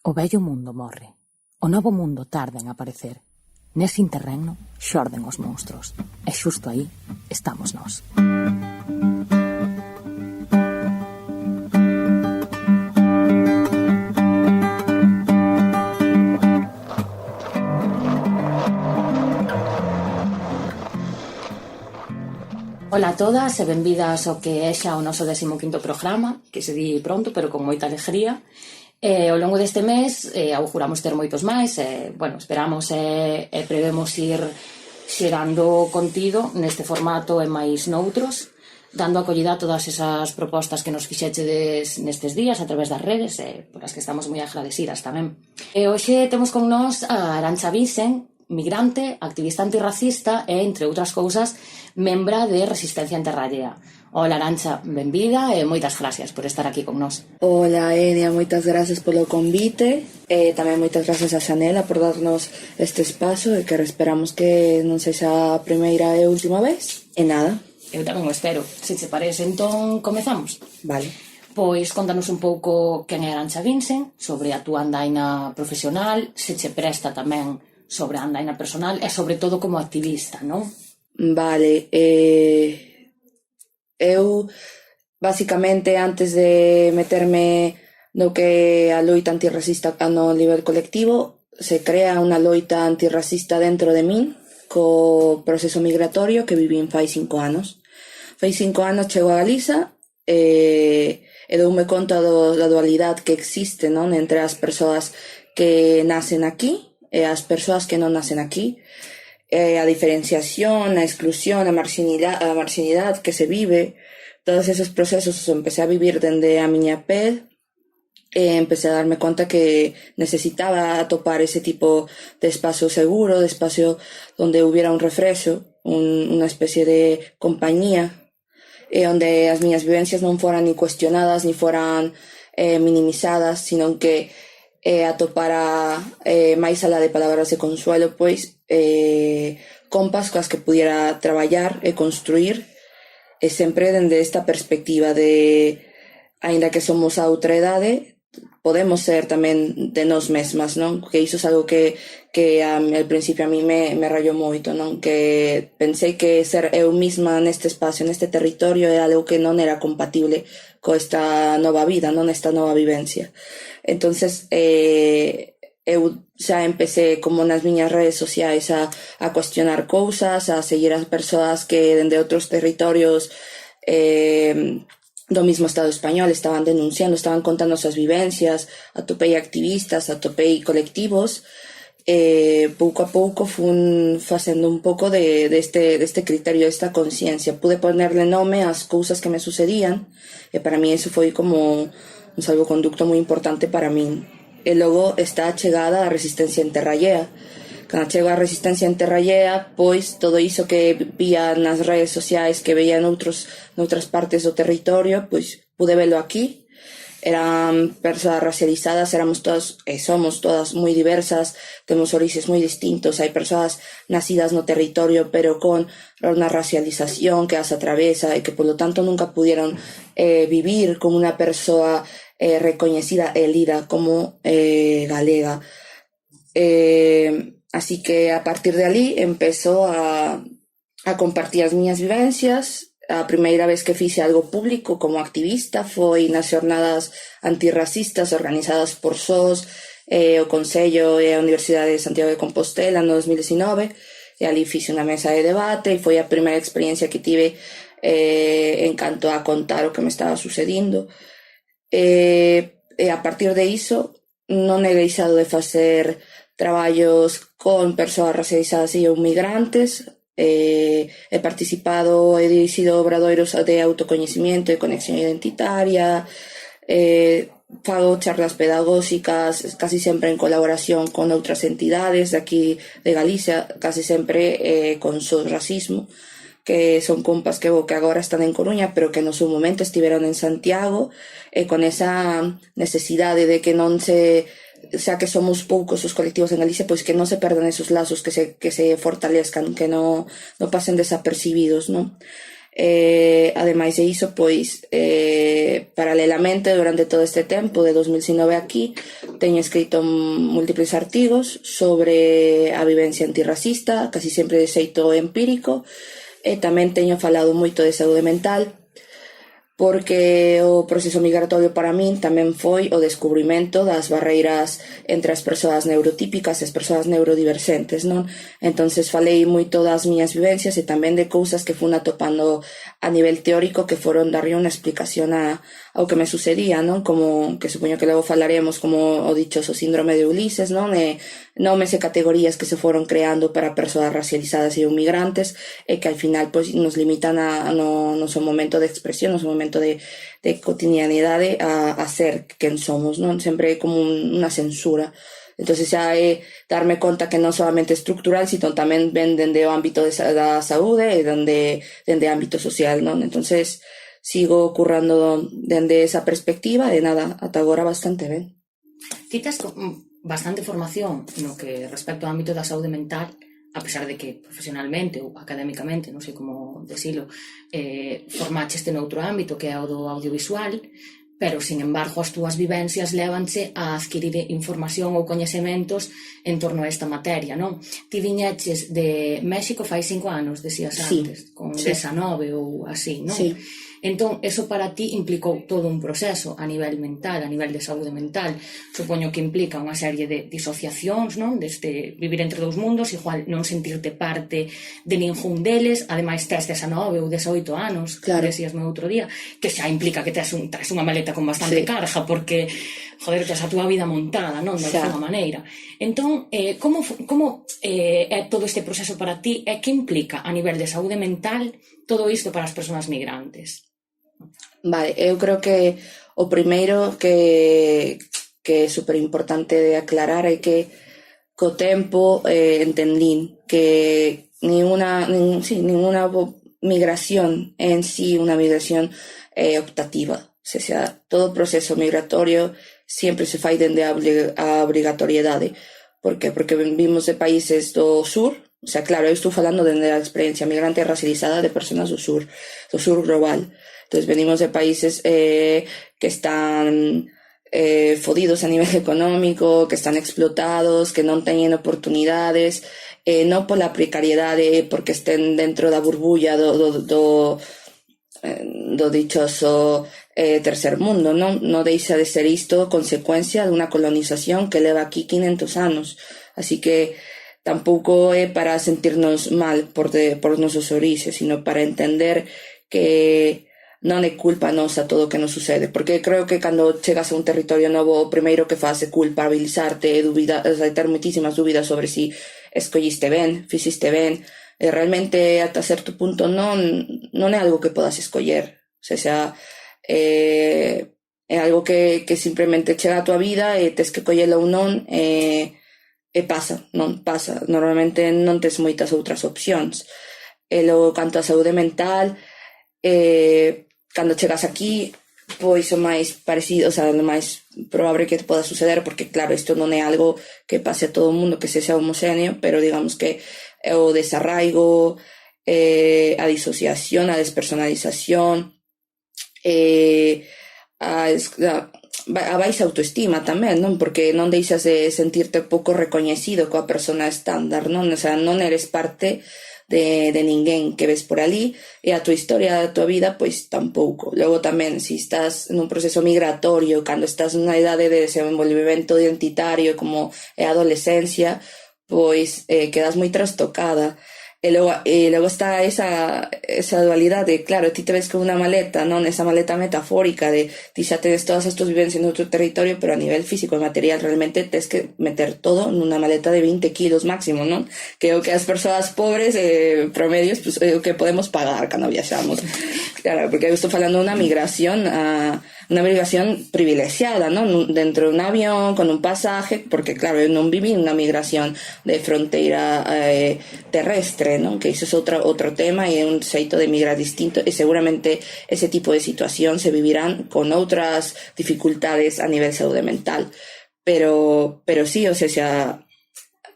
O vello mundo morre. O novo mundo tarda en aparecer. Nese interregno xorden os monstruos. E xusto aí estamos nós. Ola a todas e benvidas ao que é xa o noso 15º programa, que se di pronto, pero con moita alegría. Ao longo deste mes auguramos ter moitos máis, esperamos e prevemos ir xerando contido neste formato e máis noutros, dando acollida a todas esas propostas que nos fixechedes nestes días a través das redes, por as que estamos moi agradecidas tamén. Hoxe temos con nós a Arantxa Vicen, migrante, activista antirracista e, entre outras cousas, membra de Resistencia en Terrallea. Ola, Arantxa, benvida e moitas gracias por estar aquí con nós. Ola, Enia, moitas gracias polo convite e tamén moitas gracias a Xanela por darnos este espazo e que esperamos que non sexa a primeira e última vez. E nada. Eu tamén o espero. Se che parece, entón, comezamos. Vale. Pois contanos un pouco quen é Arantxa Vicen, sobre a túa andaina profesional, se che presta tamén sobre a andaina personal e sobre todo como activista, non? Vale, eu basicamente antes de meterme no que a loita antirracista no nivel colectivo se crea unha loita antirracista dentro de min co proceso migratorio que vivín fai 5 anos. Fai 5 anos chego a Galiza e doume conta da dualidade que existe, non, entre as persoas que nacen aquí e as persoas que non nacen aquí, a diferenciación, a exclusión, a marxinidade que se vive, todos esos procesos os empecé a vivir dende a miña pel e empecé a darme conta que necesitaba atopar ese tipo de espacio seguro, de espacio donde hubiera un refrexo, unha especie de compañía, e onde as miñas vivencias non foran ni cuestionadas, ni foran minimizadas, sino que atopara máis alá de palabras de consuelo, pois compas coas que pudiera traballar e construir, e sempre dende esta perspectiva de, aínda que somos a outra idade, podemos ser tamén de nós mesmas, non? Que iso é algo que al principio a mí me rayou moito, non? Que pensei que ser eu mesma neste espacio, neste territorio, é algo que non era compatible co esta nova vida, non, esta nova vivencia. Entonces eu xa empecé como nas miñas redes sociais a cuestionar cousas, a seguir as persoas que dende outros territorios do mismo Estado español estaban denunciando, estaban contando as súas vivencias, atopei activistas, atopei colectivos, pouco a pouco fun facendo un pouco deste criterio, desta conciencia. Pude ponerle nome ás cousas que me sucedían e para mí eso foi como un salvoconducto moi importante para min. E logo está a chegada a Resistencia en Terrallea. Cando chego a Resistencia en Terrallea, pois todo iso que vía nas redes sociais, que veía noutras partes do territorio, pois pude velo aquí. Eran persoas racializadas, éramos todas e somos todas moi diversas, temos orixes moi distintos, hai persoas nacidas no territorio pero con unha racialización que as atravesa e que polo tanto nunca pudieron vivir como unha persoa recoñecida e lida como galega. Así que a partir de ali empezo a compartir as miñas vivencias. A primeira vez que fixe algo público como activista foi nas xornadas antirracistas organizadas por SOS, o Concello e a Universidade de Santiago de Compostela no 2019, e ali fixe unha mesa de debate e foi a primeira experiencia que tive en canto a contar o que me estaba sucedindo. E a partir de iso non he deixado de facer traballos con persoas racializadas e ou migrantes. He participado, he dirixido obradoiros de autocoñecimiento e conexión identitaria, fago charlas pedagóxicas casi sempre en colaboración con outras entidades de aquí de Galicia, casi sempre con SOS Racismo, que son compas que agora están en Coruña pero que no seu momento estiveron en Santiago, con esa necesidade de que non se, xa que somos poucos os colectivos en Galicia, pois que non se perdan esos lazos, que se fortalezcan, que non pasen desapercibidos, non? Ademais de iso, pois, paralelamente, durante todo este tempo, de 2019 aquí, teño escrito múltiples artigos sobre a vivencia antirracista, casi sempre de xeito empírico, e tamén teño falado moito de saúde mental, porque o proceso migratorio para min tamén foi o descubrimento das barreiras entre as persoas neurotípicas e as persoas neurodiverxentes, non? Entonces falei moito das miñas vivencias e tamén de cousas que fun atopando a nivel teórico que foron darlle unha explicación ao que me sucedía, non? Como que supoño que logo falaremos, como o dichoso síndrome de Ulises, non? Nomes e categorías que se foron creando para persoas racializadas e migrantes e que al final pois, nos limitan no seu momento de expresión, no seu momento de cotidianidade a ser quen somos, non? Sempre é como unha censura. Entonces xa é darme conta que non solamente estructural, sino tamén ven dende o ámbito da saúde e dende ámbito social, non? Entonces sigo currando dende esa perspectiva e nada, ata agora bastante ben. Citas bastante formación no que respecto ao ámbito da saúde mental, a pesar de que profesionalmente ou académicamente, non sei como decilo, formácheste noutro ámbito que é o do audiovisual, pero, sin embargo, as túas vivencias lévanse a adquirir información ou coñecementos en torno a esta materia, non? Ti viñeches de México fai 5 anos, decías antes, con 19 ou así, non? Sí. Entón, eso para ti implicou todo un proceso a nivel mental, a nivel de saúde mental. Supoño que implica unha serie de disociacións, non? Deste vivir entre dous mundos, igual non sentirte parte de ningún deles, ademais tes 19 ou 18 anos, claro. Decíasme outro día, que xa implica que tes unha maleta con bastante carga, porque, joder, tes a túa vida montada, non? De alguna maneira. Entón, como é todo este proceso para ti e que implica a nivel de saúde mental todo isto para as persoas migrantes? Vale, eu creo que o primeiro que é super importante de aclarar é que co tempo entendín que ninguna migración en sí unha migración optativa, o sea, todo proceso migratorio sempre se fai dende a obrigatoriedade. Por qué? Porque vimos de países do sur, o sea, claro, eu estou falando dende a experiencia migrante racializada de personas do sur global. Entonces venimos de países que están fodidos a nivel económico, que están explotados, que non teñen oportunidades, non pola precariedade, porque estén dentro da burbulla do dichoso tercer mundo, non deixa de ser isto consecuencia dunha colonización que leva aquí 500 anos. Así que tampouco é para sentirnos mal por os nosos orixes, sino para entender que non é culpa nosa todo o que nos sucede, porque creo que cando chegas a un territorio novo o primeiro que faz é culpabilizarte e ter moitísimas dúbidas sobre si escolliste ben, fixiste ben, e realmente ata certo punto non é algo que podas escoller, o sea, é algo que simplemente chega a tua vida e tes que collelo ou non, e pasa, normalmente non tes moitas outras opcións. E logo, canto a saúde mental, cando chegas aquí, pois o máis parecido, o sea, o máis probable que te poda suceder, porque claro, isto non é algo que pase a todo o mundo, que sexa homogéneo, pero digamos que é o desarraigo, a disociación, a despersonalización, a baixa autoestima tamén, non? Porque non deixas de sentirte pouco recoñecido coa persona estándar, non? O sea, non eres parte de ninguén que ves por ali, e a tua historia da tua vida pois tampouco. Logo tamén, se estás nun proceso migratorio, cando estás nunha idade de desenvolvimento identitario como é a adolescencia, pois quedas moi trastocada. E logo está esa dualidade, claro, ti te ves con unha maleta, non? Esa maleta metafórica de ti xa tenes todas as tuas vivencias no outro territorio, pero a nivel físico e material realmente tens que meter todo nunha maleta de 20 kilos máximo, non? Que é o que as persoas pobres promedios, pues, o que podemos pagar cando viaxamos. Claro, porque eu estou falando dunha migración unha migración privilexiada, non? Dentro dun avión, con un pasaje, porque claro, eu non viví unha migración de fronteira terrestre, non? Que iso é outro tema e é un xeito de migrar distinto, e seguramente ese tipo de situación se vivirán con outras dificultades a nivel saúde mental, pero sí, o sea,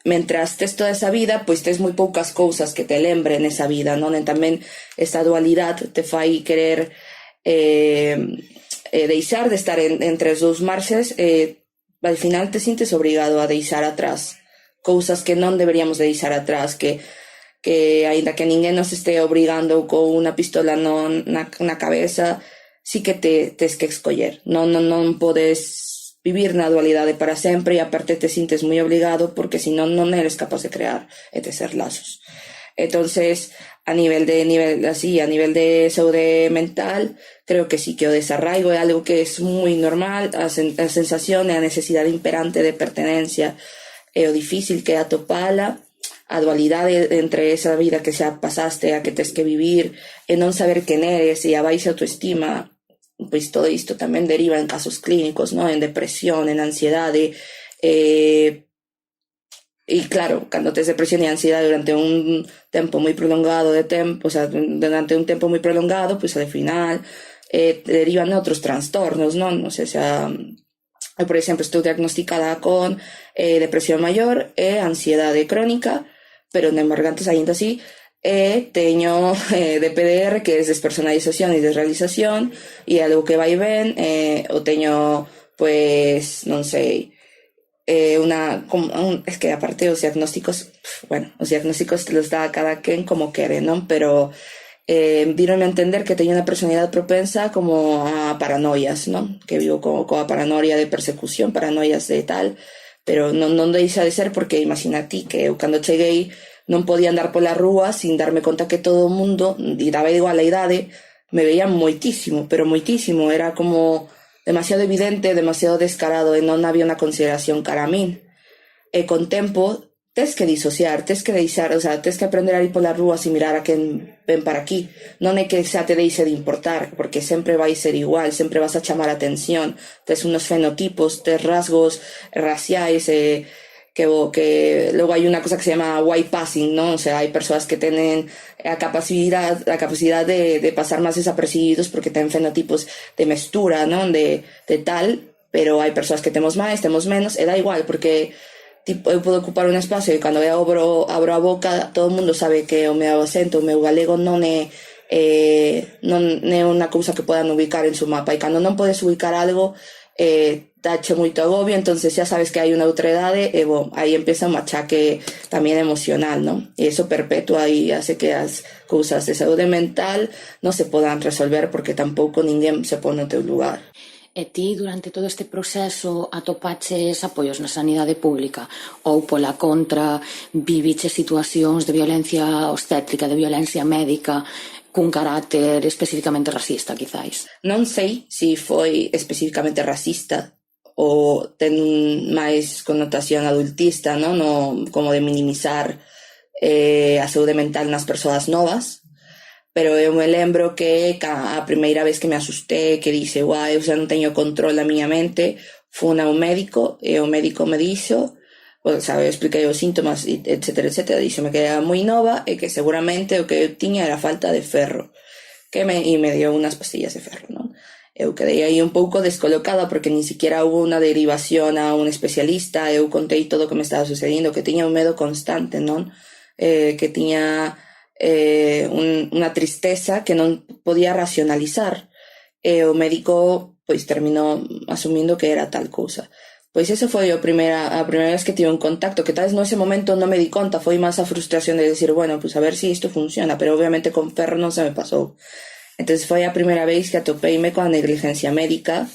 mentras tes toda esa vida, pois tes moi poucas cousas que te lembren esa vida, non? E tamén esa dualidade te fai querer deixar de estar entre os dous marxes, al final te sintes obrigado a deixar atrás cousas que non deberíamos de deixar atrás, que aínda que ninguén nos este obrigando con unha pistola na cabeza, sí que tes que escoller, non podes vivir na dualidade para sempre, e aparte te sintes moi obligado porque senón non eres capaz de crear e de ser lazos. Entonces, a nivel de saúde mental, creo que sí que o desarraigo é algo que é moi normal, a sensación e a necesidade imperante de pertenencia e o difícil que é atopala, a dualidade entre esa vida que xa pasaste a que tes que vivir e non saber quen eres e a baixa autoestima, pois todo isto tamén deriva en casos clínicos, ¿no? En depresión, en ansiedade, e claro, cando tes depresión e ansiedade durante un tempo moi prolongado de tempo, o sea, durante un tempo moi prolongado, pois ao final derivan outros trastornos, non? O sea, eu, por exemplo, estou diagnosticada con depresión maior e ansiedade crónica, pero nemergantes aínda así, teño DPDR, que é despersonalización e desrealización, e algo que vai ben, o teño, pues, non sei, es que aparte os diagnósticos te los dá cada quen como quere, non? Pero díronme a entender que teño unha personalidade propensa como a paranoias, non? Que vivo coa paranoia de persecución, paranoias de tal, pero non deixa de ser porque imagina ti que eu cando cheguei non podía andar pola rúa sin darme conta que todo o mundo, e daba igual a idade, me veía moitísimo, pero moitísimo, era como demasiado evidente, demasiado descarado e non había unha consideración cara a min. E con tempo tes que disociar, tes que deixar, o sea, tes que aprender a ir polas rúas e mirar a quen ven para aquí. Non é que xa te deixe de importar, porque sempre vai ser igual, sempre vas a chamar a atención. Tes unos fenotipos, tes rasgos raciais, que logo hai unha cosa que se chama white passing, non? O sea, hai persoas que tenen a capacidade de pasar máis desapercibidos porque ten fenotipos de mestura, non? De tal, pero hai persoas que temos máis, temos menos, e dá igual, porque tipo, eu podo ocupar un espacio e cando eu abro a boca todo o mundo sabe que o meu acento, o meu galego non é unha cousa que podan ubicar en su mapa, e cando non podes ubicar algo dache moito agobio, entonces xa sabes que hai unha outra idade e aí empeza un machaque tamén emocional, non? E iso perpetúa e hace que as cousas de saúde mental non se podan resolver porque tampouco ninguén se pone no teu lugar. E ti, durante todo este proceso, atopaches apoios na sanidade pública? Ou, pola contra, viviches situacións de violencia obstétrica, de violencia médica, cun carácter especificamente racista, quizáis? Non sei se foi especificamente racista ou ten máis connotación adultista, non? Como de minimizar a saúde mental nas persoas novas. Pero eu me lembro que a primeira vez que me asusté, que dixe, eu xa non teño control da miña mente, fun a un médico e o médico me dixo, eu expliquei os síntomas, etcétera, dixome que era moi nova e que seguramente o que eu tiña era falta de ferro, e me dio unas pastillas de ferro, non? Eu quedei aí un pouco descolocada porque ni siquiera hubo unha derivación a un especialista, eu contei todo o que me estaba sucedendo, que tiña un medo constante, non? Que tiña unha tristeza que non podía racionalizar, e o médico pois terminou asumindo que era tal cousa. Pois eso foi a primeira vez que tive un contacto, que tal vez nese momento non me di conta, foi máis a frustración de decir, bueno, pues a ver si isto funciona, pero obviamente con ferro non se me pasou. Entonces foi a primeira vez que atopeime coa negligencia médica.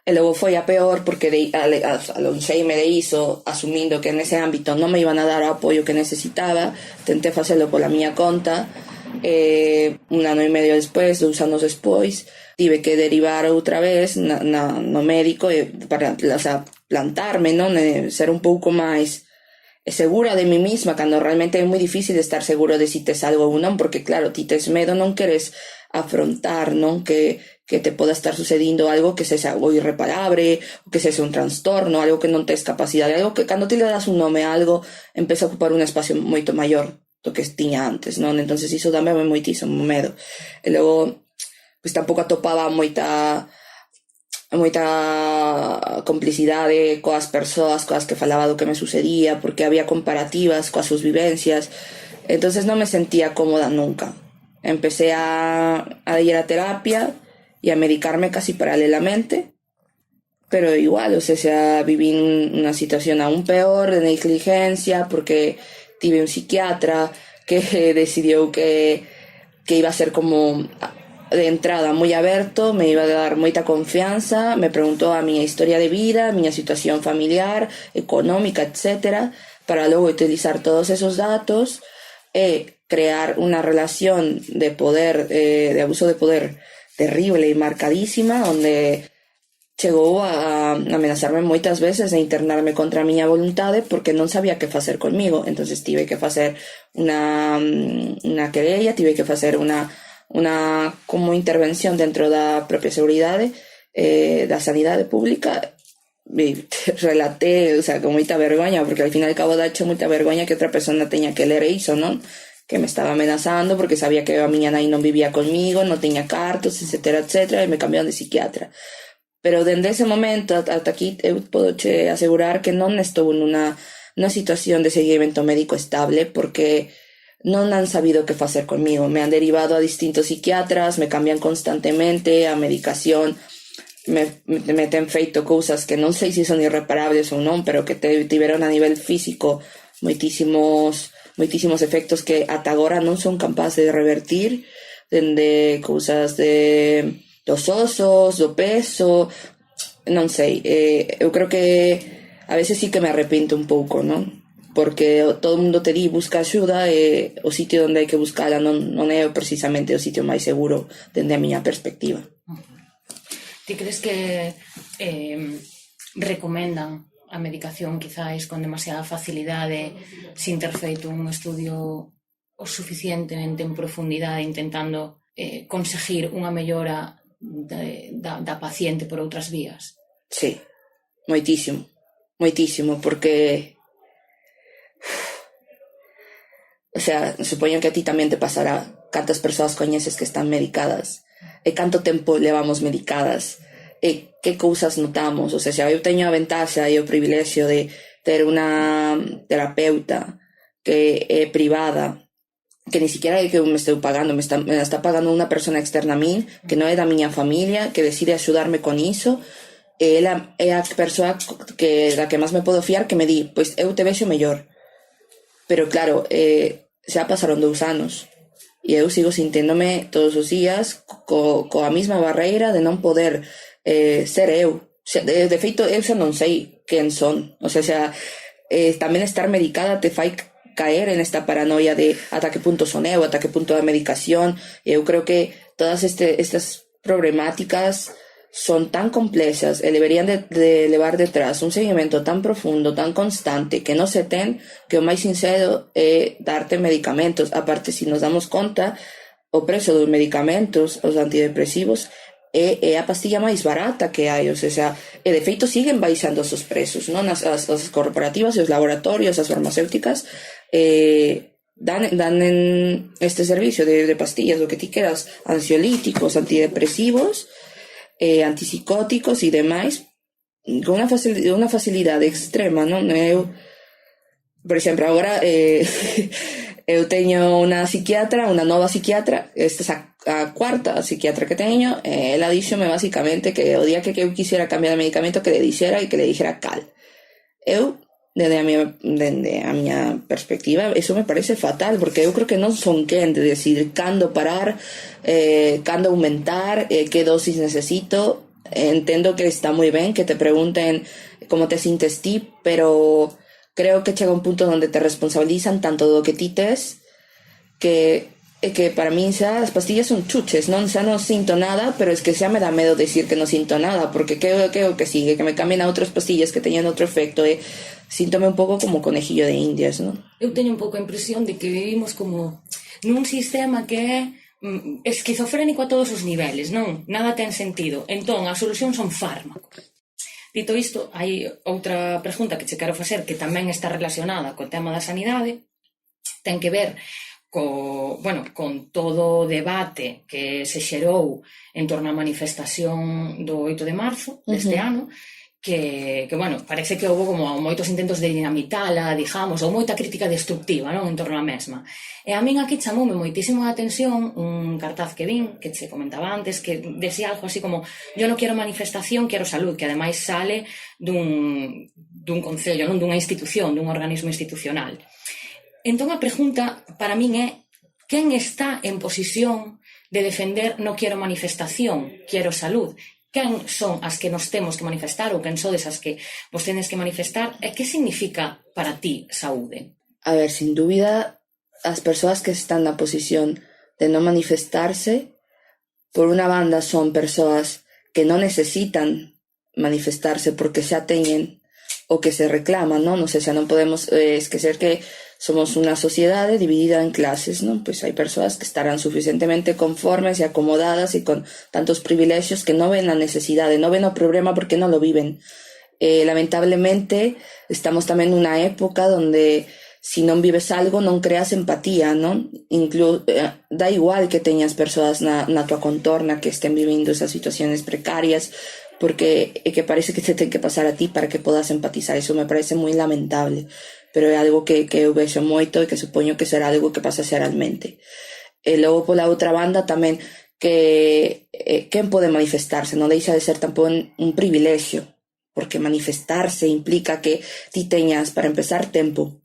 E logo foi a peor porque alonxeime de iso asumindo que nese ámbito non me iban a dar o apoio que necesitaba. Tentei facelo pola miña conta, un ano e medio despois, 2 anos despois, tive que derivar outra vez no médico para plantarme, non? Ser un pouco máis segura de mí misma, cando realmente é moi difícil estar seguro de si tes algo ou non, porque claro, ti tes medo, non queres afrontar, non? Que te poda estar sucedindo algo que sexa algo irreparable, ou que sexa un trastorno, algo que non tes capacidade, algo que cando ti le das un nome a algo empeza a ocupar un espacio moito maior do que tiña antes, non? Entonces iso dame moitísimo medo. E logo, pois tampouco atopaba moita moita complicidade coas persoas coas que falaba do que me sucedía, porque había comparativas coas súas vivencias. Entonces non me sentía cómoda nunca. Empecé a ir a terapia y a medicarme casi paralelamente, pero igual, o sea, viví una situación aún peor de negligencia porque tive un psiquiatra que decidiu que iba a ser como de entrada moi aberto, me iba a dar moita confianza, me preguntou a miña historia de vida, a miña situación familiar, económica, etcétera, para logo utilizar todos esos datos e crear unha relación de poder, de abuso de poder terrible e marcadísima, onde chegou a amenazarme moitas veces de internarme contra a miña voluntade porque non sabía que facer conmigo. Entonces tive que facer unha querella, tive que facer unha como intervención dentro da propia seguridade da sanidade pública. E relaté, o sea, con moita vergoña, porque al final cabo dache moita vergoña que outra persona teña que ler iso, non? Que me estaba amenazando porque sabía que a miña nai non vivía conmigo, non teña cartos, etcétera, etcétera, e me cambiaron de psiquiatra. Pero dende ese momento ata aquí eu podo che asegurar que non estou nunha situación de seguimento médico estable porque non han sabido que facer conmigo. Me han derivado a distintos psiquiatras, me cambian constantemente a medicación, me ten feito cousas que non sei se son irreparables ou non, pero que tiveron a nivel físico moitísimos efectos que ata agora non son capaces de revertir, dende cousas dos osos, do peso, non sei, eu creo que a veces sí que me arrepento un pouco, non? Porque todo o mundo te di busca axuda e o sitio onde hai que buscala non é precisamente o sitio máis seguro dende a miña perspectiva. Ti crees que recomendan a medicación quizáis con demasiada facilidade sin ter feito un estudio o suficientemente en profundidade intentando conseguir unha mellora da paciente por outras vías? Sí, moitísimo, porque o sea, supoño que a ti tamén te pasará. Cantas persoas coñeces que están medicadas e canto tempo levamos medicadas e que cousas notamos. O sea, eu teño a ventaxa e o privilexio de ter unha terapeuta que é privada, que ni siquiera é que eu me estou pagando, me está pagando unha persona externa a min, que non é da miña familia, que decide axudarme con iso, e ela é a persoa da que máis me podo fiar, que me di, pois eu te vexo mellor. Pero claro, xa pasaron 2 anos e eu sigo sinténdome todos os días coa mesma barreira de non poder ser eu. De feito, eu xa non sei quen son. O sea, tamén estar medicada te fai caer en esta paranoia de ata que punto son eu, ata que punto a medicación. Eu creo que todas estas problemáticas son tan complexas e deberían de levar detrás un seguimento tan profundo, tan constante, que non se ten, que o máis sincero é darte medicamentos. Aparte, se nos damos conta, o prezo dos medicamentos, os antidepresivos, é a pastilla máis barata que hai, o sea, e de feito siguen baixando os prezos, non? As corporativas e os laboratorios, as farmacéuticas dan en este servicio de pastillas, o que ti queras, ansiolíticos, antidepresivos, antipsicóticos e demais, con unha facilidade extrema, non? Eu, por exemplo, agora eu teño unha nova psiquiatra, esta é a cuarta psiquiatra que teño, ela díxome basicamente que o día que eu quisiera cambiar de medicamento que le dixera e que le dixera cal. Eu, dende a miña perspectiva, eso me parece fatal, porque eu creo que non son quen de decidir cando parar, cando aumentar, que dosis necesito. Entendo que está moi ben que te pregunten como te sintes ti, pero creo que chega un punto onde te responsabilizan tanto do que ti tes que para min xa as pastillas son chuches, non? Xa non sinto nada, pero es que xa me dá medo decir que non sinto nada, porque que sigue, que me cambien a outras pastillas que teñan outro efecto, síntome un pouco como conejillo de indias, non? Eu teño un pouco a impresión de que vivimos como nun sistema que é esquizofrénico a todos os niveles, non? Nada ten sentido. Entón, a solución son fármacos. Dito isto, hai outra pregunta que che quero facer que tamén está relacionada co tema da sanidade, ten que ver con todo o debate que se xerou en torno á manifestación do 8 de marzo deste ano, que parece que houve como moitos intentos de dinamitala, digamos, ou moita crítica destructiva, non, en torno á mesma. E a min aquí chamoume moitísimo a atención un cartaz que vin, que che comentaba antes, que decía algo así como yo non quero manifestación, quero salud, que ademais sale dun concello, non, dunha institución, dun organismo institucional. Entón a pregunta para min é quen está en posición de defender non quero manifestación, quero salud? Quen son as que nos temos que manifestar ou quen sodes as que vos tenes que manifestar e que significa para ti saúde? A ver, sin dúbida, as persoas que están na posición de non manifestarse, por unha banda son persoas que non necesitan manifestarse porque xa teñen o que se reclaman, non? O sea, xa non podemos esquecer que somos unha sociedade dividida en clases, non? Pois hai persoas que estarán suficientemente conformes e acomodadas e con tantos privilexios que non ven a necesidade, non ven o problema porque non lo viven. Lamentablemente, estamos tamén nunha época donde si non vives algo non creas empatía, non? Da igual que teñas persoas na tua contorna que estén vivindo esas situaciones precarias, porque é que parece que te ten que pasar a ti para que podas empatizar. Eso me parece moi lamentable, pero é algo que eu vexo moito e que supoño que será algo que pasa xeralmente. E logo, pola outra banda, tamén que quen pode manifestarse non deixa de ser tampouco un privilexio, porque manifestarse implica que ti teñas, para empezar, tempo.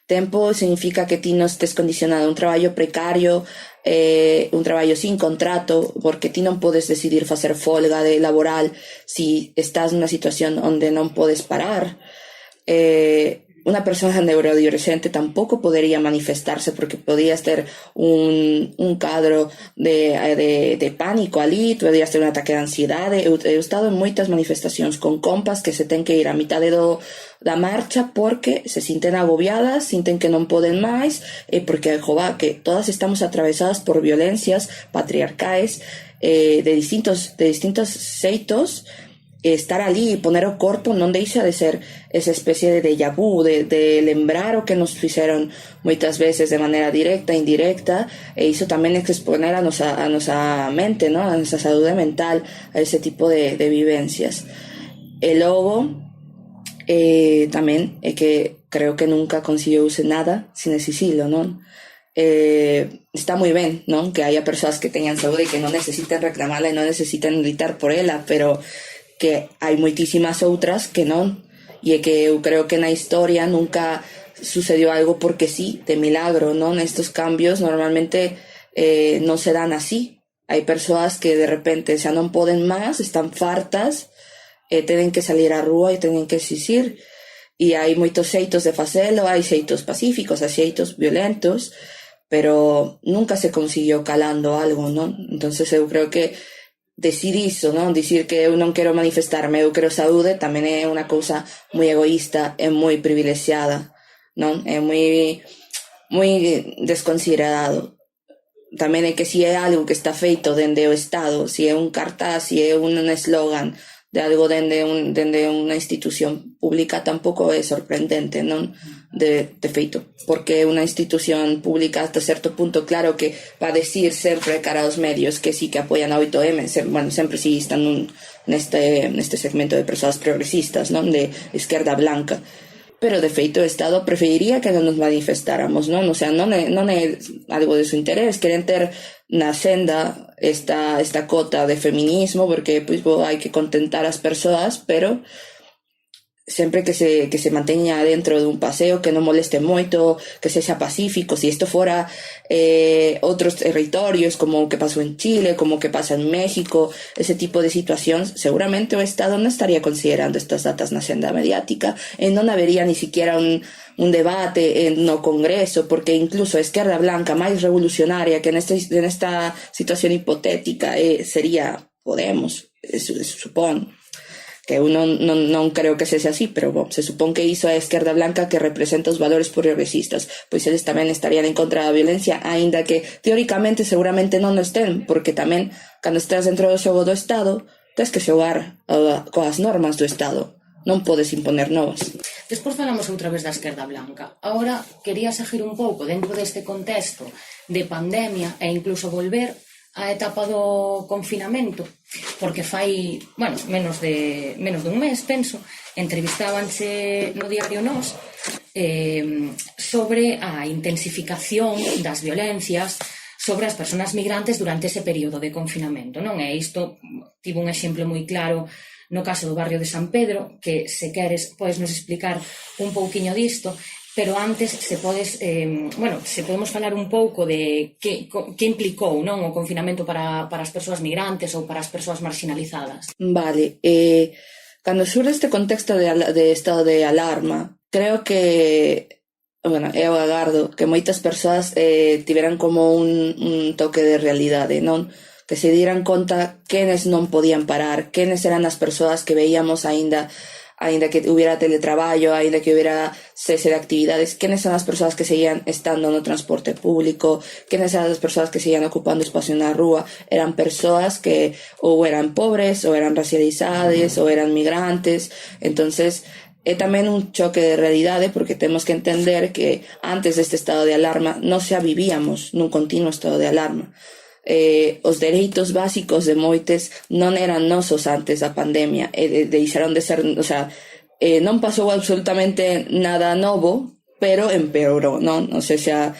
Tempo significa que ti non estés condicionado a un traballo precario, un traballo sin contrato, porque ti non podes decidir facer folga de laboral si estás nunha situación onde non podes parar. Unha persoa neurodiverxente tampouco podería manifestarse porque podías ter un cadro de pánico ali, podías ter un ataque de ansiedade. Eu estado en moitas manifestacións con compas que se ten que ir a mitade da marcha porque se sinten agobiadas, sinten que non poden máis, porque que todas estamos atravesadas por violencias patriarcais de distintos xeitos. Estar ali e poner o corpo non deixa de ser esa especie de déjà vu, de lembrar o que nos fixeron moitas veces de maneira directa e indirecta, e iso tamén é que exponer a nosa mente, ¿no? A nosa saúde mental a ese tipo de vivencias. E logo tamén é que creo que nunca conseguiuse nada sin ese siglo, non? Está moi ben, non? Que haya persoas que teñan saúde e que non necesiten reclamarla e non necesiten gritar por ela, pero que hai moitísimas outras que non, e que eu creo que na historia nunca sucedió algo porque sí, de milagro, non? Estos cambios normalmente non se dan así. Hai persoas que de repente xa non poden máis, están fartas, tenen que salir á rúa e tenen que exixir, e hai moitos xeitos de facelo, hai xeitos pacíficos, hai xeitos violentos, pero nunca se consiguió calando algo, non? Entonces eu creo que decir iso, non? Dicir que eu non quero manifestarme, eu quero saúde, tamén é unha cousa moi egoísta e moi privilexiada, non? É moi desconsiderado. Tamén é que si é algo que está feito dende o Estado, si é un cartaz, si é un eslogan de algo dende unha institución pública, tampouco é sorprendente, non? De feito, porque unha institución pública hasta certo punto, claro que va a decir sempre cara aos medios que sí que apoian a 8M, sempre si están neste segmento de persoas progresistas, non? De esquerda blanca, pero de feito o Estado preferiría que non nos manifestáramos, non? O sea, non é algo de su interés, queren ter na senda esta cota de feminismo, porque pois hai que contentar as persoas, pero sempre que se manteña dentro dun paseo, que non moleste moito, que sexa pacífico. Si isto fora outros territorios, como o que pasou en Chile, como o que pasa en México, ese tipo de situacións, seguramente o Estado non estaría considerando estas datas na senda mediática e non habería ni siquiera un debate no Congreso, porque incluso a esquerda blanca máis revolucionaria que nesta situación hipotética sería Podemos, supón. Que eu non creo que sexa así, pero se supón que iso é a esquerda blanca que representa os valores progresistas, pois eles tamén estarían en contra da violencia, aínda que teóricamente seguramente non o estén, porque tamén cando estás dentro do xogo do Estado tens que xogar coas normas do Estado, non podes imponer novas. Despois falamos outra vez da esquerda blanca. Ahora quería seguir un pouco dentro deste contexto de pandemia e incluso volver a etapa do confinamento, porque fai, menos dun mes, penso, entrevistábanse no diario Nós sobre a intensificación das violencias sobre as persoas migrantes durante ese período de confinamento, non? E isto tivo un exemplo moi claro no caso do barrio de San Pedro, que se queres podes nos explicar un pouquiño disto, pero antes se podemos falar un pouco de que implicou, non, o confinamento para as persoas migrantes ou para as persoas marginalizadas. Vale, cando xurde este contexto de estado de alarma, creo que eu agardo que moitas persoas tiveran como un toque de realidade, non? Que se dieran conta quenes non podían parar, quenes eran as persoas que veíamos aínda que hubiera teletraballo, aínda que hubiera cese de actividades, quenes eran as persoas que seguían estando no transporte público, quenes eran as persoas que seguían ocupando espacio na rúa. Eran persoas que ou eran pobres, ou eran racializades, ou eran migrantes. Entonces, é tamén un choque de realidade, porque temos que entender que antes deste estado de alarma non xa vivíamos nun continuo estado de alarma. Os dereitos básicos de moites non eran nosos antes da pandemia, deixaron de ser, non pasou absolutamente nada novo, pero empeorou, non? O sea,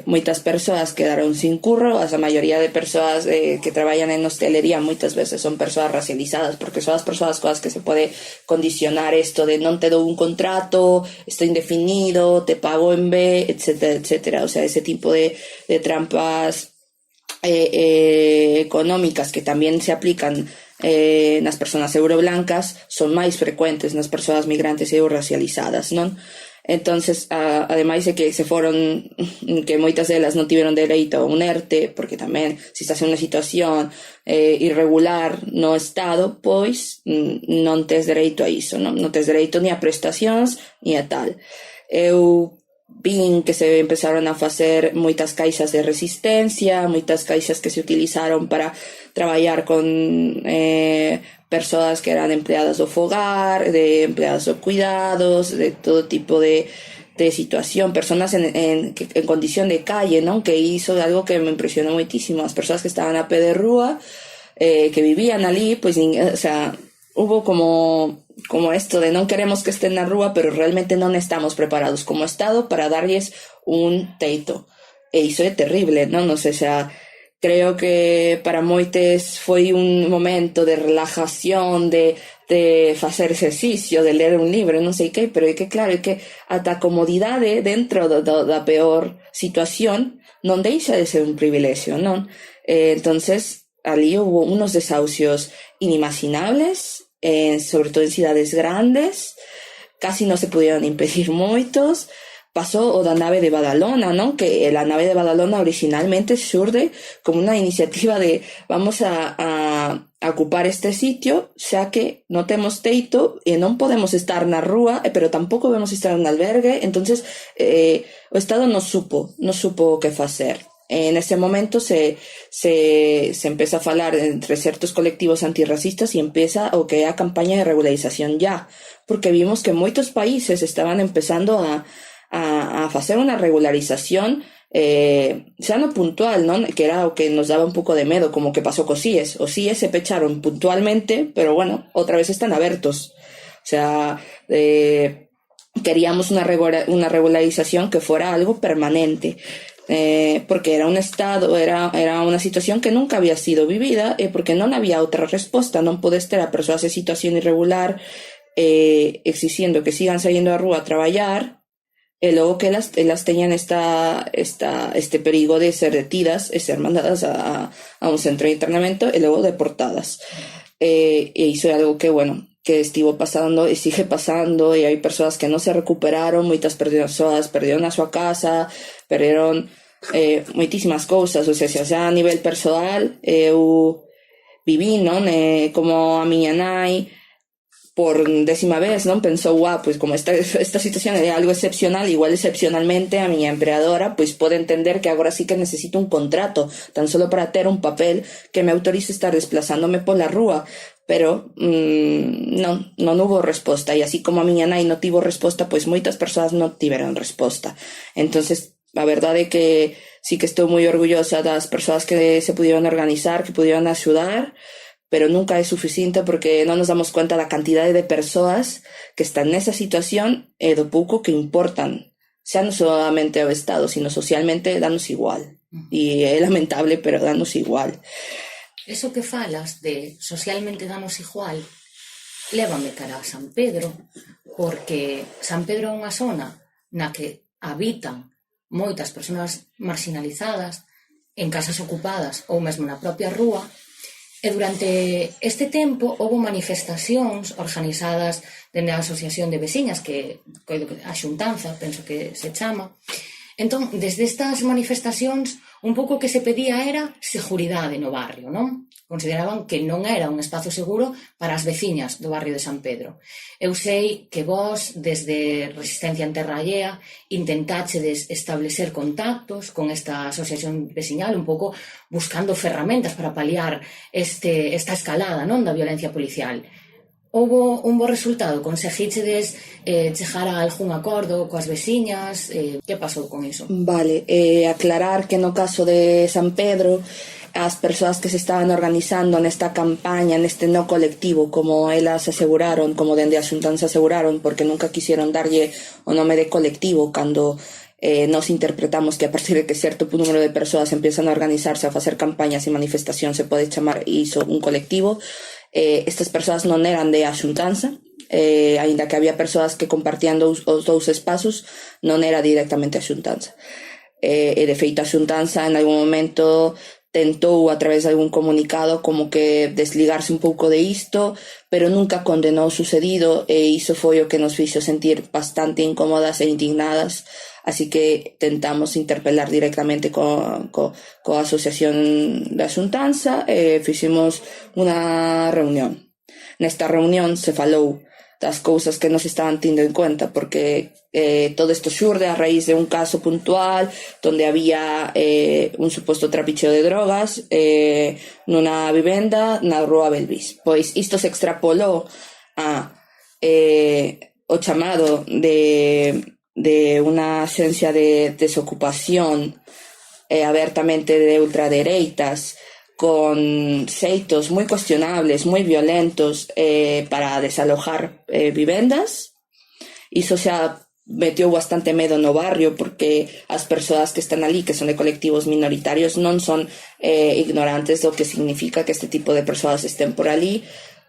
moitas persoas quedaron sin curro, a maioría de persoas que traballan en hostelería moitas veces son persoas racializadas, porque son as persoas coas que se pode condicionar isto de non te dou un contrato, isto indefinido, te pago en B, etcétera, etcétera. O sea, ese tipo de trampas económicas que tamén se aplican nas persoas euroblancas son máis frecuentes nas persoas migrantes e racializadas, non? Entonces, ademais de que que moitas delas non tiveron dereito a un ERTE, porque tamén se estás en unha situación irregular no Estado, pois non tes dereito a iso, non tes dereito ni a prestacións ni a tal. Eu vin que se empezaron a facer moitas caixas de resistencia, moitas caixas que se utilizaron para traballar con persoas que eran empleadas do fogar, de empleadas do cuidados, de todo tipo de situación, personas en condición de calle, non? Que iso é algo que me impresionou moitísimo. As persoas que estaban a pé de rúa, que vivían ali, pois, hubo como esto de non queremos que estén na rúa, pero realmente non estamos preparados como Estado para darlles un teito. E iso é terrible, non? O sea, creo que para moites foi un momento de relajación, de facer exercicio, de ler un libro, non sei que, pero é que claro, é que ata a comodidade dentro da peor situación non deixa de ser un privilexio, non? Entonces, ali hubo unos desahucios inimaginables, sobre todo en cidades grandes, casi non se pudieron impedir moitos. Pasou o da nave de Badalona, non? Que a nave de Badalona originalmente xurde como unha iniciativa de vamos a ocupar este sitio, xa que non temos teito e non podemos estar na rúa, pero tampouco vamos estar en albergue. Entonces o Estado non supo o que facer. En ese momento se empeza a falar entre certos colectivos antirracistas e empeza o que é a campaña de regularización ya, porque vimos que moitos países estaban empezando a facer unha regularización xa no puntual, non? Que era o que nos daba un pouco de medo, como que pasou co CIES. Os CIES se pecharon puntualmente, pero bueno, outra vez están abertos. O sea, queríamos unha regularización que fora algo permanente. Porque era un estado, era unha situación que nunca había sido vivida e porque non había outra resposta. Non podes ter a persoas en situación irregular exixindo que sigan saindo á rúa a traballar e logo que elas teñan este perigo de ser detidas e ser mandadas a un centro de internamento e logo deportadas. E iso é algo que, bueno, que estivo pasando e sigue pasando, e hai persoas que non se recuperaron, moitas persoas perderon a súa casa, perderon moitísimas cousas. O sea, xa a nivel persoal, eu viví, non? Como a miña nai, por 10ª vez, non? Pensou, pois como esta situación é algo excepcional, igual excepcionalmente a miña empleadora pois pode entender que agora sí que necesito un contrato, tan solo para ter un papel que me autorice estar desplazándome pola rúa, pero non hubo resposta, e así como a miña nai non tivo resposta, pois moitas persoas non tiveron resposta. Entonces a verdade é que sí que estou moi orgullosa das persoas que se pudieron organizar, que pudieron axudar, pero nunca é suficiente porque non nos damos cuenta da cantidade de persoas que están nesa situación e do pouco que importan, xa non solamente ao Estado, sino socialmente danos igual. E é lamentable, pero danos igual. Eso que falas de socialmente danos igual lévame cara a San Pedro, porque San Pedro é unha zona na que habitan moitas persoas marginalizadas en casas ocupadas ou mesmo na propia rúa, e durante este tempo houve manifestacións organizadas dende a Asociación de Veciñas, que a Xuntanza, penso que se chama. Entón, desde estas manifestacións, un pouco que se pedía era seguridade no barrio, non? Consideraban que non era un espazo seguro para as veciñas do barrio de San Pedro. Eu sei que vós, desde Resistencia en Terra Allea, intentáchedes establecer contactos con esta asociación veciñal, un pouco buscando ferramentas para paliar esta escalada, non, da violencia policial. Houbo un bo resultado? Conseguíchedes chegar a algún acordo coas veciñas? Que pasou con iso? Vale, aclarar que no caso de San Pedro, as persoas que se estaban organizando nesta campaña, neste no colectivo, como elas aseguraron, como dende a Xuntanza aseguraron, porque nunca quixeron darlle o nome de colectivo cando nos interpretamos que a partir de que certo número de persoas empiezan a organizarse, a facer campañas e manifestacións, se pode chamar iso un colectivo. Estas persoas non eran de a Xuntanza, aínda que había persoas que compartían os dous espazos, non era directamente a Xuntanza. E de feito a Xuntanza en algún momento tentou a través de algún comunicado como que desligarse un pouco de isto, pero nunca condenou o sucedido, e iso foi o que nos fixo sentir bastante incómodas e indignadas. Así que tentamos interpelar directamente coa Asociación da Xuntanza e fixemos unha reunión. Nesta reunión se falou das cousas que nos estaban tindo en conta, porque todo isto xurde a raíz de un caso puntual donde había un suposto trapicheo de drogas nunha vivenda na rúa Belvis. Pois isto se extrapolou a o chamado de unha axencia de desocupación abertamente de ultradereitas, con xeitos moi cuestionables, moi violentos para desalojar vivendas. Iso xa meteu bastante medo no barrio, porque as persoas que están ali, que son de colectivos minoritarios, non son ignorantes do que significa que este tipo de persoas estén por ali,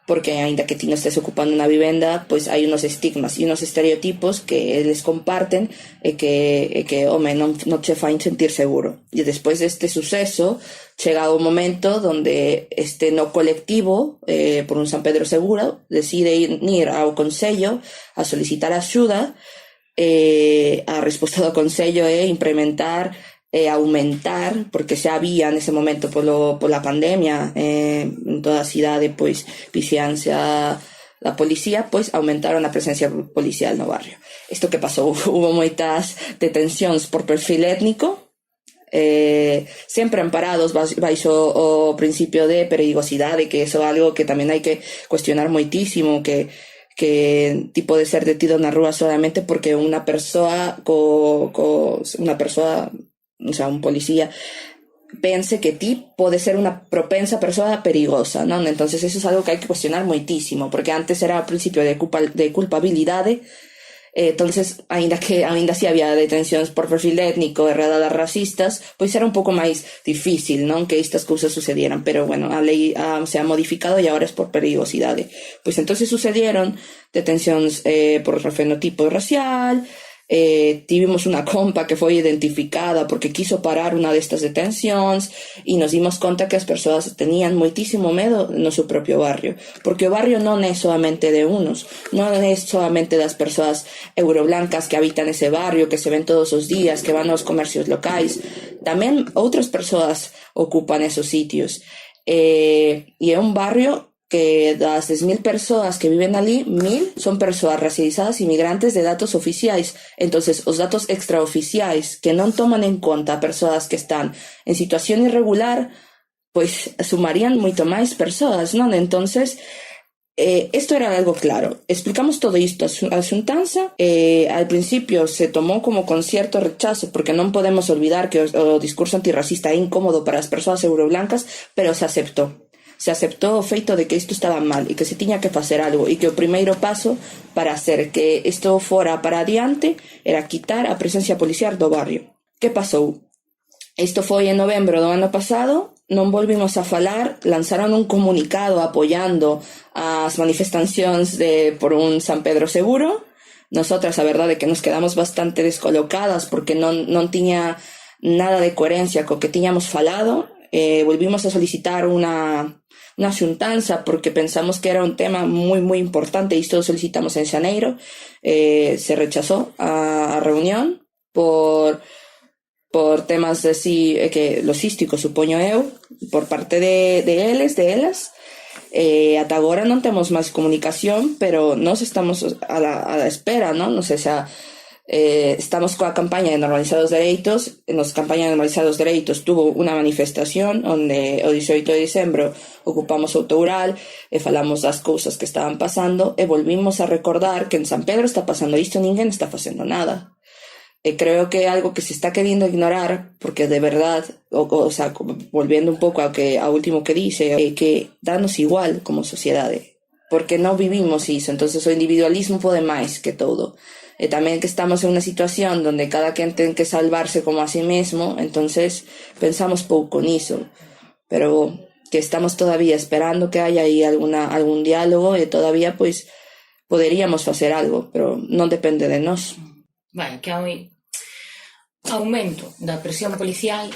porque aínda que ti non estés ocupando unha vivenda, pois hai unos estigmas e unos estereotipos que eles comparten e que home, non che fain sentir seguro. E despois deste suceso chega o momento donde este no colectivo, por un San Pedro seguro, decide ir ao Consello a solicitar axuda. A resposta do Consello é implementar e aumentar, porque xa había nese momento pola pandemia en toda a cidade, pois vixiancia da policía, pois aumentaron a presencia policial no barrio. Isto que pasou, hubo moitas detencións por perfil étnico, sempre amparados baixo o principio de perigosidade, que iso é algo que tamén hai que cuestionar moitísimo, que ti pode ser detido na rúa solamente porque unha persoa o sea, un policía pense que ti pode ser unha propensa persoa perigosa, non? Entonces eso é algo que hai que cuestionar moitísimo, porque antes era o principio de culpabilidade. Entonces, aínda si había detencións por perfil étnico e redadas racistas, pois era un pouco máis difícil, non, que estas cousas sucedieran, pero bueno, a lei se ha modificado e agora é por perigosidade. Pois entonces sucedieron detencións por fenotipo racial. Tivemos unha compa que foi identificada porque quiso parar unha destas detencións e nos dimos conta que as persoas tenían moitísimo medo no seu propio barrio, porque o barrio non é solamente de unos, non é solamente das persoas euroblancas que habitan ese barrio, que se ven todos os días, que van aos comercios locais, tamén outras persoas ocupan esos sitios, e é un barrio que das 10.000 persoas que viven ali, 1.000 son persoas racializadas inmigrantes de datos oficiais. Entonces, os datos extraoficiais que non toman en conta a persoas que están en situación irregular, pois sumarían moito máis persoas, non? Entonces, Esto era algo claro. Explicamos todo isto a xuntanza. Al principio se tomou como con cierto rechazo, porque non podemos olvidar que o discurso antirracista é incómodo para as persoas euroblancas, pero se aceptou. Se aceptou o feito de que isto estaba mal e que se tiña que facer algo, e que o primeiro paso para hacer que isto fora para adiante era quitar a presencia policial do barrio. Que pasou? Isto foi en novembro do ano pasado, non volvimos a falar, lanzaron un comunicado apoiando as manifestacións por un San Pedro seguro. Nosotras, a verdade, que nos quedamos bastante descolocadas porque non tiña nada de coherencia co que tiñamos falado. Volvimos a solicitar unha xuntanza porque pensamos que era un tema moi moi importante, e isto lo solicitamos en xaneiro. Se rechazou a reunión por temas así que logísticos, supoño eu, por parte de elas. Ata agora non temos máis comunicación, pero nós estamos a la espera, non? Non sei, xa estamos coa campaña de normalizados dereitos. Nos campaña de normalizados dereitos tuvo unha manifestación onde o 18 de diciembre ocupamos Outoural e falamos das cousas que estaban pasando, e volvimos a recordar que en San Pedro está pasando isto e ninguén está facendo nada. Creo que é algo que se está queriendo ignorar, porque de verdad, o sea, volviendo un pouco ao último que dixe, que danos igual como sociedade, porque non vivimos iso. Entonces o individualismo pode máis que todo. E tamén que estamos en unha situación onde cada quen ten que salvarse como a sí mesmo, entonces pensamos pouco niso. Pero que estamos todavía esperando que haya aí algún diálogo, e todavía pois poderíamos facer algo, pero non depende de nós. Vale, que hai aumento da presión policial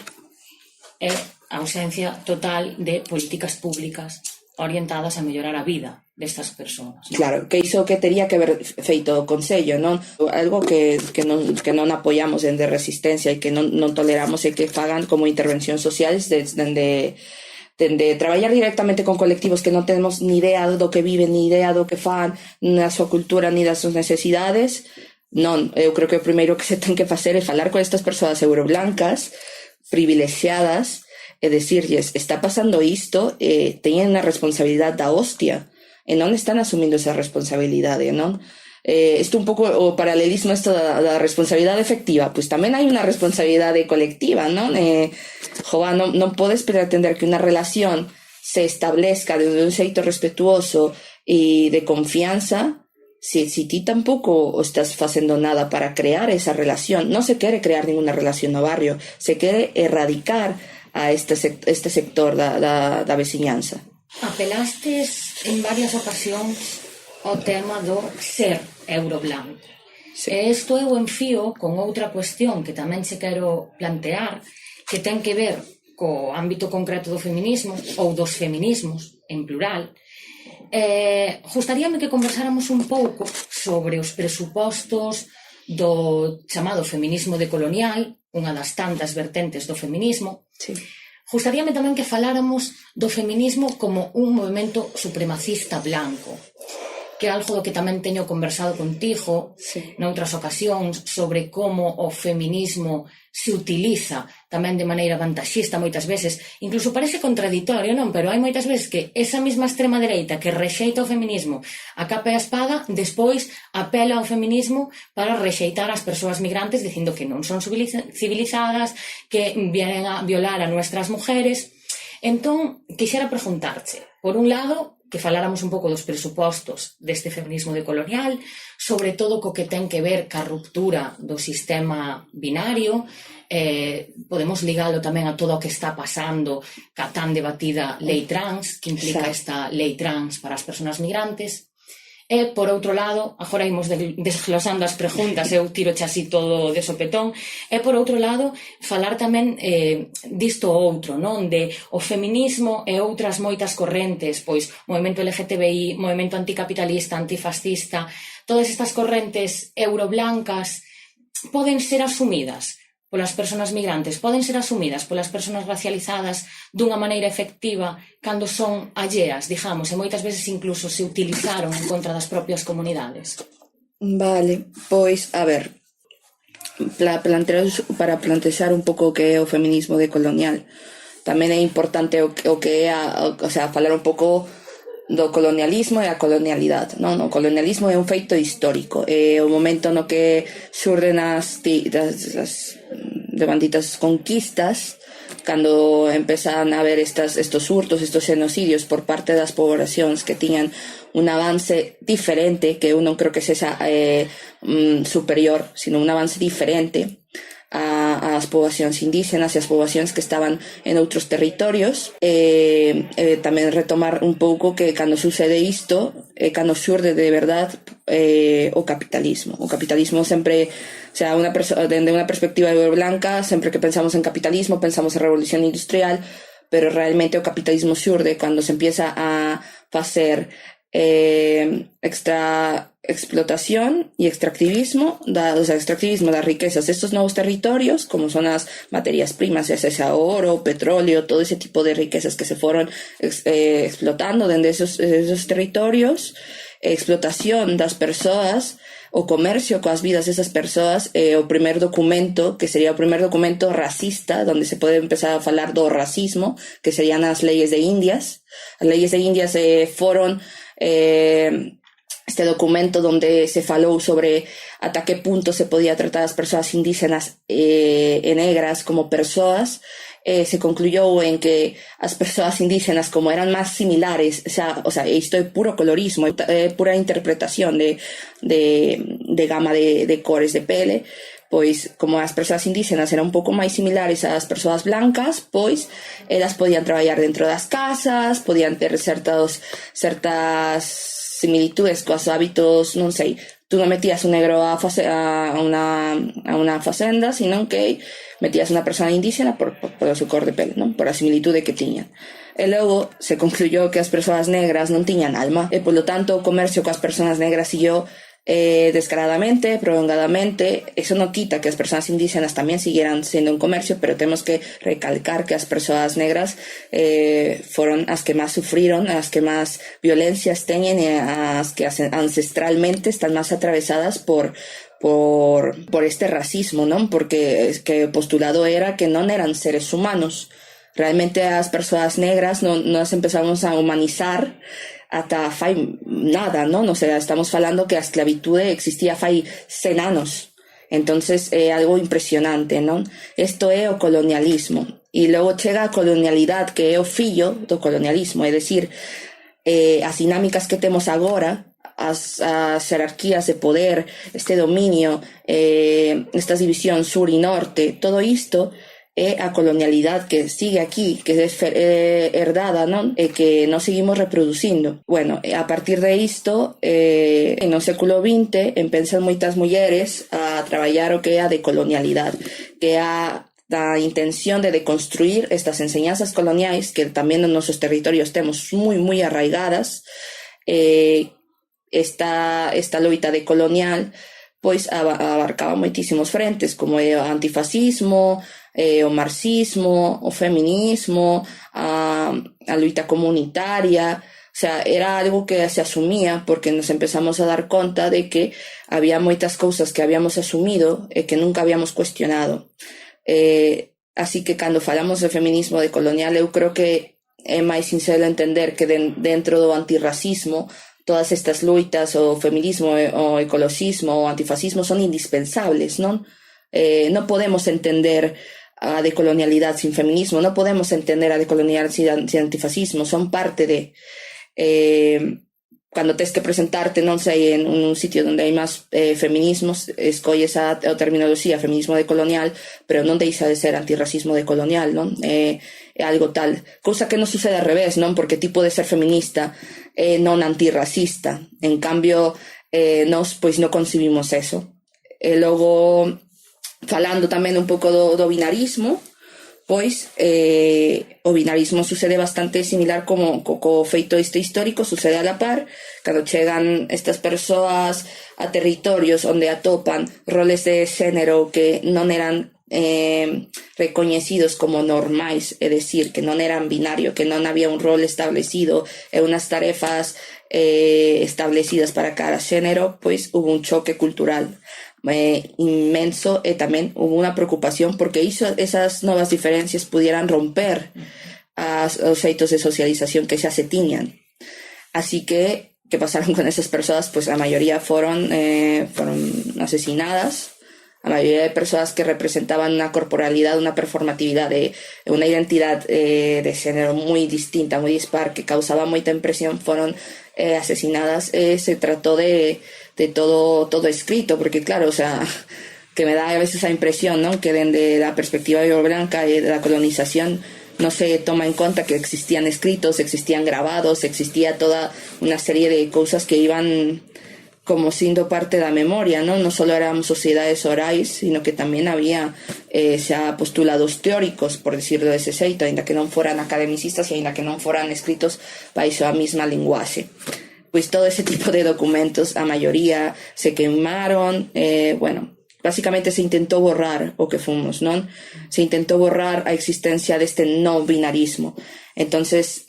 e a ausencia total de políticas públicas orientadas a mellorar a vida destas persoas. Claro, que iso que tería que haber feito o Consello, non? Algo que non apoiamos dende Resistencia e que non toleramos, e que fagan como intervencións sociales dende traballar directamente con colectivos que non temos ni idea do que viven, ni idea do que fan, na súa cultura, ni das súas necesidades. Non, eu creo que o primeiro que se ten que facer é falar con estas persoas euroblancas privilexiadas e decirlles, está pasando isto, teñen unha responsabilidade da hostia e non están asumindo esa responsabilidade, non? Isto un pouco o paralelismo isto da responsabilidade efectiva, pois tamén hai unha responsabilidade colectiva, non? Non podes pretender que unha relación se establezca de un xeito respetuoso e de confianza si ti tampouco estás facendo nada para crear esa relación. Non se quere crear ninguna relación no barrio, se quere erradicar a este sector da veciñanza. Apelastes en varias ocasións ao tema do ser euroblanco. Sí. E isto eu enfío con outra cuestión que tamén se quero plantear, que ten que ver co ámbito concreto do feminismo ou dos feminismos en plural. Gustaríame que conversáramos un pouco sobre os presupostos do chamado feminismo decolonial, unha das tantas vertentes do feminismo. Sí. Gustaríame tamén que faláramos do feminismo como un movimento supremacista blanco, que é algo do que tamén teño conversado contigo, sí, noutras ocasións, sobre como o feminismo se utiliza tamén de maneira vantaxista moitas veces. Incluso parece contradictorio, non? Pero hai moitas veces que esa mesma extrema dereita que rexeita o feminismo a capa e a espada, despois apela ao feminismo para rexeitar as persoas migrantes dicindo que non son civilizadas, que vienen a violar a nuestras mujeres. Entón, quixera preguntarche, por un lado, que faláramos un pouco dos presupostos deste feminismo decolonial, sobre todo co que ten que ver ca ruptura do sistema binario. Podemos ligalo tamén a todo o que está pasando ca tan debatida lei trans, que implica esta lei trans para as persoas migrantes. E, por outro lado, agora imos desglosando as preguntas, eu tiro así todo de sopetón, e, por outro lado, falar tamén disto outro, non? De o feminismo e outras moitas correntes, pois, movimento LGTBI, movimento anticapitalista, antifascista, todas estas correntes euroblancas poden ser asumidas polas persoas migrantes, poden ser asumidas polas persoas racializadas dunha maneira efectiva cando son alleas, digamos, e moitas veces incluso se utilizaron en contra das propias comunidades. Vale, pois, a ver, para plantexar un pouco o que é o feminismo decolonial, tamén é importante o que é, o sea, falar un pouco do colonialismo e a colonialidade, non? O colonialismo é un feito histórico, é o momento no que xurden as devanditas conquistas, cando empezan a haber estos hurtos, estos xenocidios por parte das poblacións que tiñan un avance diferente, que eu non creo que sexa superior, sino un avance diferente ás poboacións indígenas e as poboacións que estaban en outros territorios. Tamén retomar un pouco que cando sucede isto, cando xurde de verdad o capitalismo. O capitalismo sempre, o sea, dende unha perspectiva blanca, sempre que pensamos en capitalismo, pensamos en revolución industrial, pero realmente o capitalismo xurde cando se empieza a facer extra explotación y extractivismo, extractivismo das riquezas destos novos territorios, como son as materias primas, ya sea oro, petróleo, todo ese tipo de riquezas que se foron explotando dende esos territorios, explotación das persoas, o comercio coas vidas desas persoas, o primer documento, que sería o primer documento racista, donde se pode empezar a falar do racismo, que serían as leyes de Indias. As leyes de Indias foron este documento donde se falou sobre ata que punto se podía tratar as persoas indígenas e negras como persoas. Se concluyou en que as persoas indígenas, como eran máis similares, o sea, isto é puro colorismo, é pura interpretación de gama de cores de pele, pois como as persoas indígenas eran un pouco máis similares ás persoas blancas, pois elas podían traballar dentro das casas, podían ter certas similitudes coas hábitos, non sei, tú non metías un negro a unha facenda, sino que metías unha persona indígena por o seu cor de pele, non? Por a similitude que tiña. E logo se concluyó que as persoas negras non tiñan alma, e polo tanto o comercio coas persoas negras siguió descaradamente, prolongadamente. Eso non quita que as persoas indígenas tamén siguieran sendo un comercio, pero temos que recalcar que as persoas negras foron as que máis sufriron, as que máis violencias teñen e as que ancestralmente están máis atravesadas por este racismo, non? Porque que o postulado era que non eran seres humanos. Realmente as persoas negras non as empezamos a humanizar ata fai nada, non? O sea, estamos falando que a esclavitude existía fai 100 anos. Entonces é algo impresionante, non? Isto é o colonialismo. E logo chega a colonialidade, que é o fillo do colonialismo, é dicir, as dinámicas que temos agora, as jerarquías de poder, este dominio, estas divisións sur e norte, todo isto é a colonialidade que sigue aquí, que é herdada, non? E que nos seguimos reproducindo. Bueno, a partir de isto, no século XX, empezan moitas mulleres a traballar o que é a decolonialidade, que é da intención de deconstruir estas enseñanzas coloniais que tamén nos nosos territorios temos moi arraigadas. Esta loita decolonial pois abarcaba moitísimos frentes, como é o antifascismo, o marxismo, o feminismo, a loita comunitaria. O sea, era algo que se asumía porque nos empezamos a dar conta de que había moitas cousas que habíamos asumido e que nunca habíamos cuestionado. Así que cando falamos de feminismo decolonial, eu creo que é máis sincero entender que dentro do antirracismo todas estas loitas, o feminismo, o ecologismo, o antifascismo son indispensables, non? Non podemos entender a decolonialidade sin feminismo, non podemos entender a decolonialidade sin antifascismo, son parte de... Cando tes que presentarte, non sei, en un sitio onde hai máis feminismos, escolles a terminoloxía feminismo decolonial, pero non deixa de ser antirracismo decolonial, non? É algo tal. Cousa que non sucede ao revés, non? Porque ti podes ser feminista e non antirracista. En cambio, nós pois non concibimos eso. E logo, falando tamén un pouco do binarismo, pois o binarismo sucede bastante similar como co feito este histórico, sucede a la par, cando chegan estas persoas a territorios onde atopan roles de xénero que non eran recoñecidos como normais, é dicir, que non eran binario, que non había un rol establecido e unhas tarefas establecidas para cada xénero, pois hubo un choque cultural inmenso e tamén hubo unha preocupación porque esas novas diferencias pudieran romper os xeitos de socialización que xa se tiñan. Así que, ¿qué pasaron con esas personas? Pues la mayoría fueron asesinadas. La mayoría de personas que representaban una corporalidad, una performatividad, una identidad de género muy distinta, muy dispar, que causaba mucha impresión, fueron asesinadas. Se trató de todo escrito, porque claro, o sea, que me da a veces esa impresión, ¿no? Que desde la perspectiva de Blanca y de la colonización no se toma en cuenta que existían escritos, existían grabados, existía toda una serie de cosas que iban como siendo parte da memoria, non? Non só eran sociedades orais, sino que tamén había xa postulados teóricos, por decirlo dese xeito, ainda que non foran academicistas e ainda que non foran escritos baixo a mesma linguaxe. Pois todo ese tipo de documentos, a maioría se queimaron, basicamente se intentou borrar o que fomos, non? Se intentou borrar a existencia deste non binarismo. Entonces,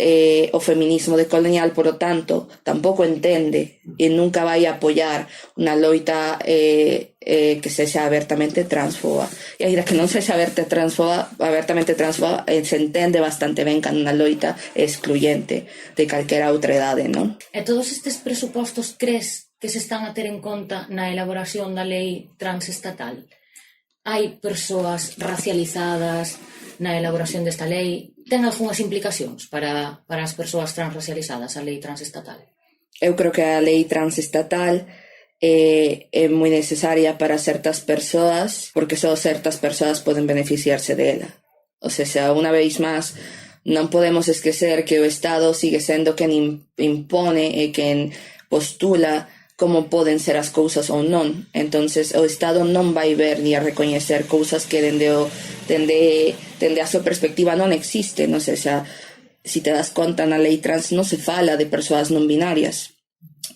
o feminismo decolonial, por lo tanto, tampouco entende e nunca vai a apoiar unha loita que sexa abertamente transfoba. E ainda que non sexa abertamente transfoba, se entende bastante ben que unha loita excluyente de calquera outra edade, non? E todos estes presupostos crees que se están a ter en conta na elaboración da lei transestatal? Hai persoas racializadas na elaboración desta lei? Ten algunhas implicacións para as persoas transracializadas a lei transestatal? Eu creo que a lei transestatal é moi necesaria para certas persoas, porque só certas persoas poden beneficiarse dela. O sea, unha vez máis, non podemos esquecer que o Estado sigue sendo quen impone e quen postula como poden ser as cousas ou non. Entonces o Estado non vai ver ni a recoñecer cousas que dende a súa perspectiva non existen. Non sei, xa, si te das conta, na lei trans non se fala de persoas non binarias.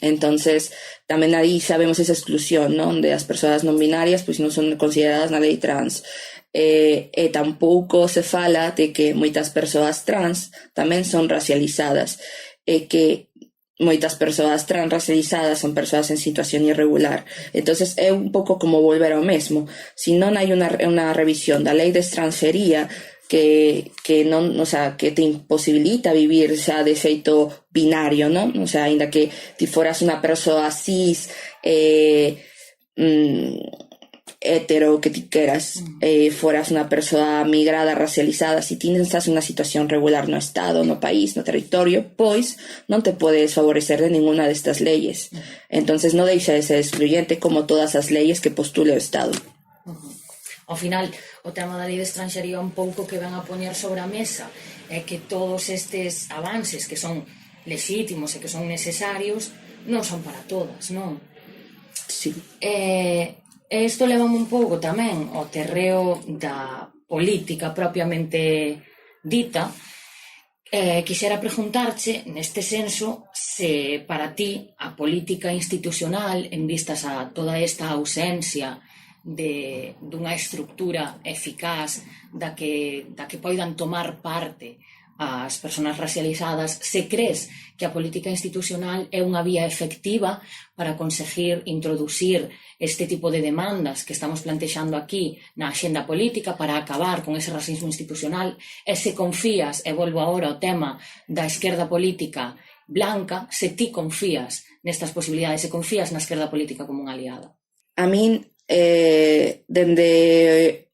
Entonces tamén aí xa vemos esa exclusión, non? De as persoas non binarias pois non son consideradas na lei trans. E tampouco se fala de que moitas persoas trans tamén son racializadas e que moitas persoas transracializadas son persoas en situación irregular. Entonces é un pouco como volver ao mesmo. Si non hai unha revisión da lei de extranxería que non, o sea, que te imposibilita vivir xa de xeito binario, non? O sea, aínda que ti foras unha persoa cis, hetero, que ti queras, foras unha persoa migrada, racializada, si tienes unha situación regular no Estado, no país, no territorio, pois non te podes favorecer de ninguna destas leyes. Entonces non deixa de ser excluyente como todas as leyes que postule o Estado. Ao final, o tema da lei de estranxería un pouco que van a poñer sobre a mesa é que todos estes avances que son lexítimos e que son necesarios non son para todas, non? Sí. E isto levame un pouco tamén ao terreo da política propiamente dita. Quixera preguntarche, neste senso, se para ti a política institucional, en vistas a toda esta ausencia dunha estructura eficaz da que poidan tomar parte as persoas racializadas, se crees que a política institucional é unha vía efectiva para conseguir introducir este tipo de demandas que estamos plantexando aquí na axenda política para acabar con ese racismo institucional, e se confías, e volvo agora ao tema da esquerda política blanca, se ti confías nestas posibilidades, se confías na esquerda política como unha aliada. A min, dende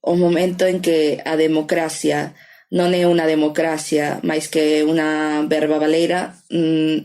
o momento en que a democracia non é unha democracia máis que unha verba baleira,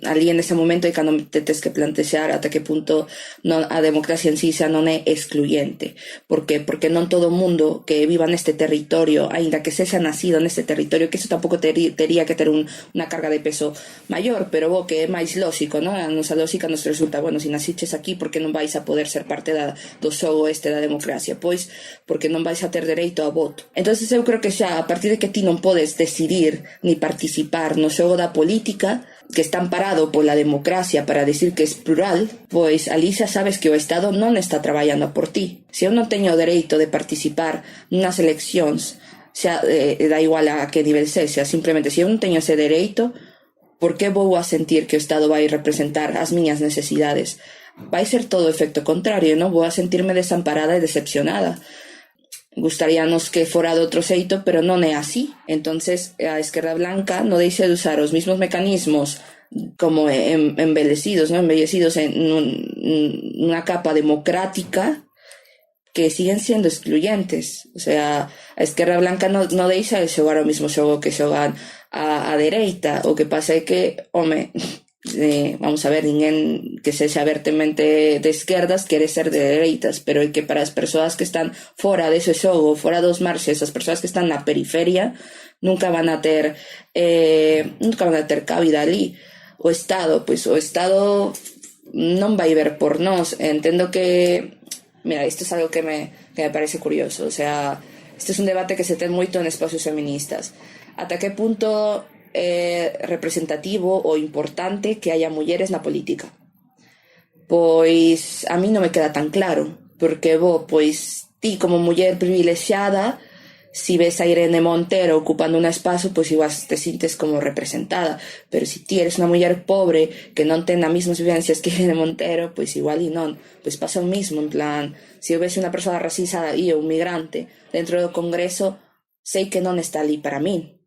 ali en ese momento é cando te tes que plantexar ata que punto a democracia en sí xa non é excluyente. Por que? Porque non todo o mundo que viva neste territorio, aínda que sexa nacido neste territorio, que iso tampouco tería que ter unha carga de peso maior, pero que é máis lóxico, non? A nosa lógica nos resulta, bueno, se nasiches aquí, por que non vais a poder ser parte do xogo da democracia? Pois, porque non vais a ter dereito a voto. Entonces eu creo que xa, a partir de que ti non podes decidir ni participar no xogo da política, que está amparado pola democracia para decir que é plural, pois ali xa sabes que o Estado non está traballando por ti. Se eu non teño o dereito de participar nas eleccións, xa dá igual a que nivel sexa, simplemente se eu non teño ese dereito, por que vou a sentir que o Estado vai representar as miñas necesidades? Vai ser todo o efecto contrario, non? Vou a sentirme desamparada e decepcionada. Gustaríanos que fora de outro xeito, pero non é así. Entonces a esquerda blanca non deixa de usar os mesmos mecanismos como embellecidos, ¿no? Embellecidos en una capa democrática que siguen sendo excluyentes. O sea, a Esquerra Blanca non deixa de xogar o mismo xogo que xogan a dereita. O que pasa é que, vamos a ver, ninguén que sexa abertamente de esquerdas quere ser de dereitas, pero é que para as persoas que están fora dese xogo, fora dos marxes, as persoas que están na periferia, nunca van a ter cabida ali. O Estado non vai ver por nós. Entendo que, mira, isto é algo que me parece curioso. O sea, este é un debate que se ten moito en espacios feministas. Ata que punto é representativo ou importante que haya mulleres na política? Pois a mí non me queda tan claro, porque pois ti como muller privilexiada, si ves a Irene Montero ocupando un espazo, pois igual te sintes como representada, pero si ti eres unha muller pobre que non ten as mesmas vivencias que Irene Montero, pois igual e non, pois pasa o mismo, en plan, se eu ves unha persoa racisada e un migrante dentro do Congreso, sei que non está ali para min.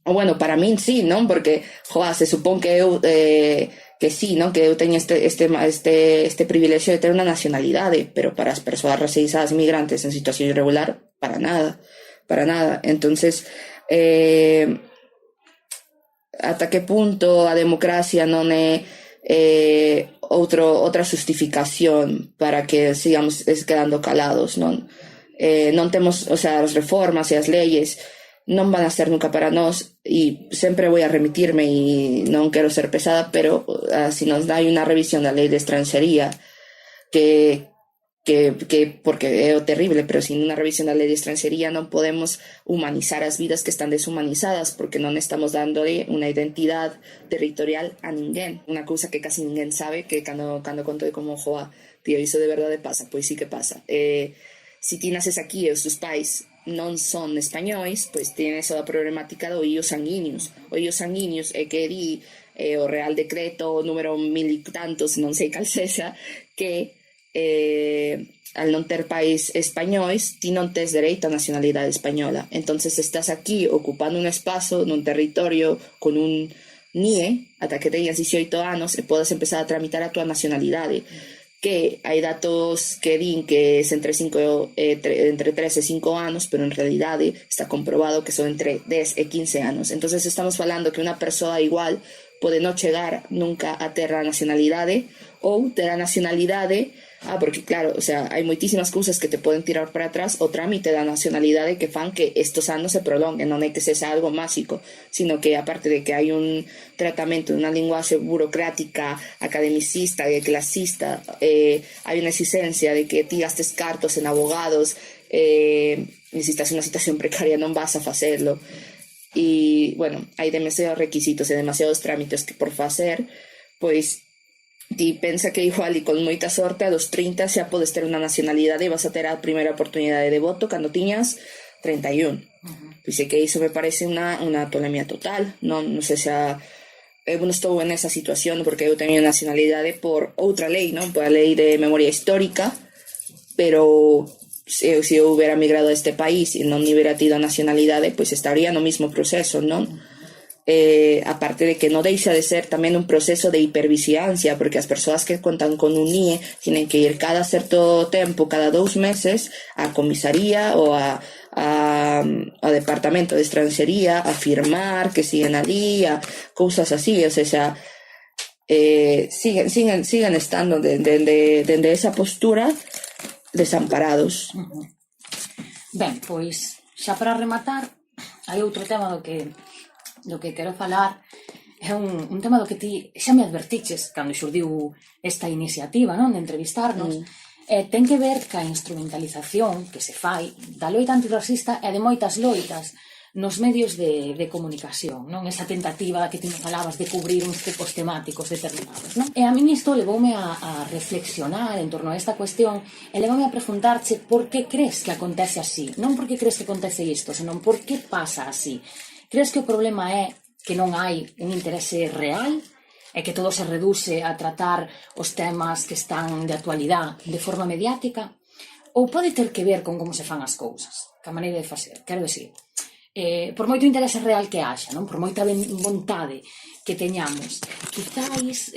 O bueno, para min sí, non? Porque, se supón que eu que sí, non? Que eu teño este privilexio de ter unha nacionalidade, pero para as persoas racializadas migrantes en situación irregular, para nada. Entonces, ata que punto a democracia non é outra justificación para que sigamos quedando calados, non? Non temos, o sea, as reformas e as leyes non van a ser nunca para nós, e sempre voy a remitirme, e non quero ser pesada, pero si nos dá unha revisión da lei de estranxería que porque é o terrible, pero sin unha revisión da lei de estranxería non podemos humanizar as vidas que están deshumanizadas, porque non estamos dándole unha identidade territorial a ninguén. Unha cousa que casi ninguén sabe, que cando conto de como, tío, iso de verdade pasa, pois sí que pasa. Si ti naces aquí e os teus pais non son españois, pois tienes a problemática do illos sanguíneos. O illos sanguíneos é que di o Real Decreto número 1000 e tantos, non sei cal sexa, que al non ter pais españois, ti non tes dereito a nacionalidade española. Entonces estás aquí ocupando un espazo nun territorio con un NIE ata que teñas 18 anos e podes empezar a tramitar a tua nacionalidade, que hai datos que din que é entre 3 e 5 anos, pero en realidade está comprobado que son entre 10 e 15 anos. Entonces estamos falando que unha persoa igual pode non chegar nunca a ter a nacionalidade, ou ter a nacionalidade, porque claro, o sea, hai moitísimas cousas que te poden tirar para atrás o trámite da nacionalidade que fan que estos anos se prolonguen. Non é que sexa algo máxico, sino que aparte de que hai un tratamento, unha linguaxe burocrática, academicista e clasista, hai unha exigencia de que ti gastes cartos en abogados, e se estás en unha situación precaria non vas a facelo. E, bueno, hai demasiados requisitos e demasiados trámites que por facer, pois ti pensa que igual e con moita sorte a dos 30 xa podes ter unha nacionalidade e vas a ter a primeira oportunidade de voto cando tiñas 31. Pois é que iso me parece unha tolemia total. Non sei xa eu non estou en esa situación porque eu teño nacionalidade por outra lei, non? Por a lei de memoria histórica, pero se eu hubiera migrado a este país e non hubiera tido a nacionalidade, pois estaría no mismo proceso, non? Aparte de que non deixa de ser tamén un proceso de hipervigilancia, porque as persoas que contan con un NIE tienen que ir cada certo tempo, cada 2 meses, a comisaría ou a departamento de estranxería a firmar que siguen ali, a cousas así. O sea, siguen estando dende esa postura desamparados. Ben, pois xa para rematar, hai outro tema do que quero falar. É un tema do que ti xa me advertiches cando xurdiu esta iniciativa, non, de entrevistarnos. Ten que ver ca instrumentalización que se fai da loita antirracista e de moitas loitas nos medios de comunicación, non? Esa tentativa que ti me falabas de cubrir uns tipos temáticos determinados, non? E a min isto levoume a reflexionar en torno a esta cuestión e levoume a preguntarche por que crees que acontece así. Non por que crees que acontece isto, senón por que pasa así. Crees que o problema é que non hai un interese real e que todo se reduce a tratar os temas que están de actualidade de forma mediática? Ou pode ter que ver con como se fan as cousas, que a maneira de facer? Quero decir, por moito interese real que haxa, non? Por moita vontade que teñamos, quizáis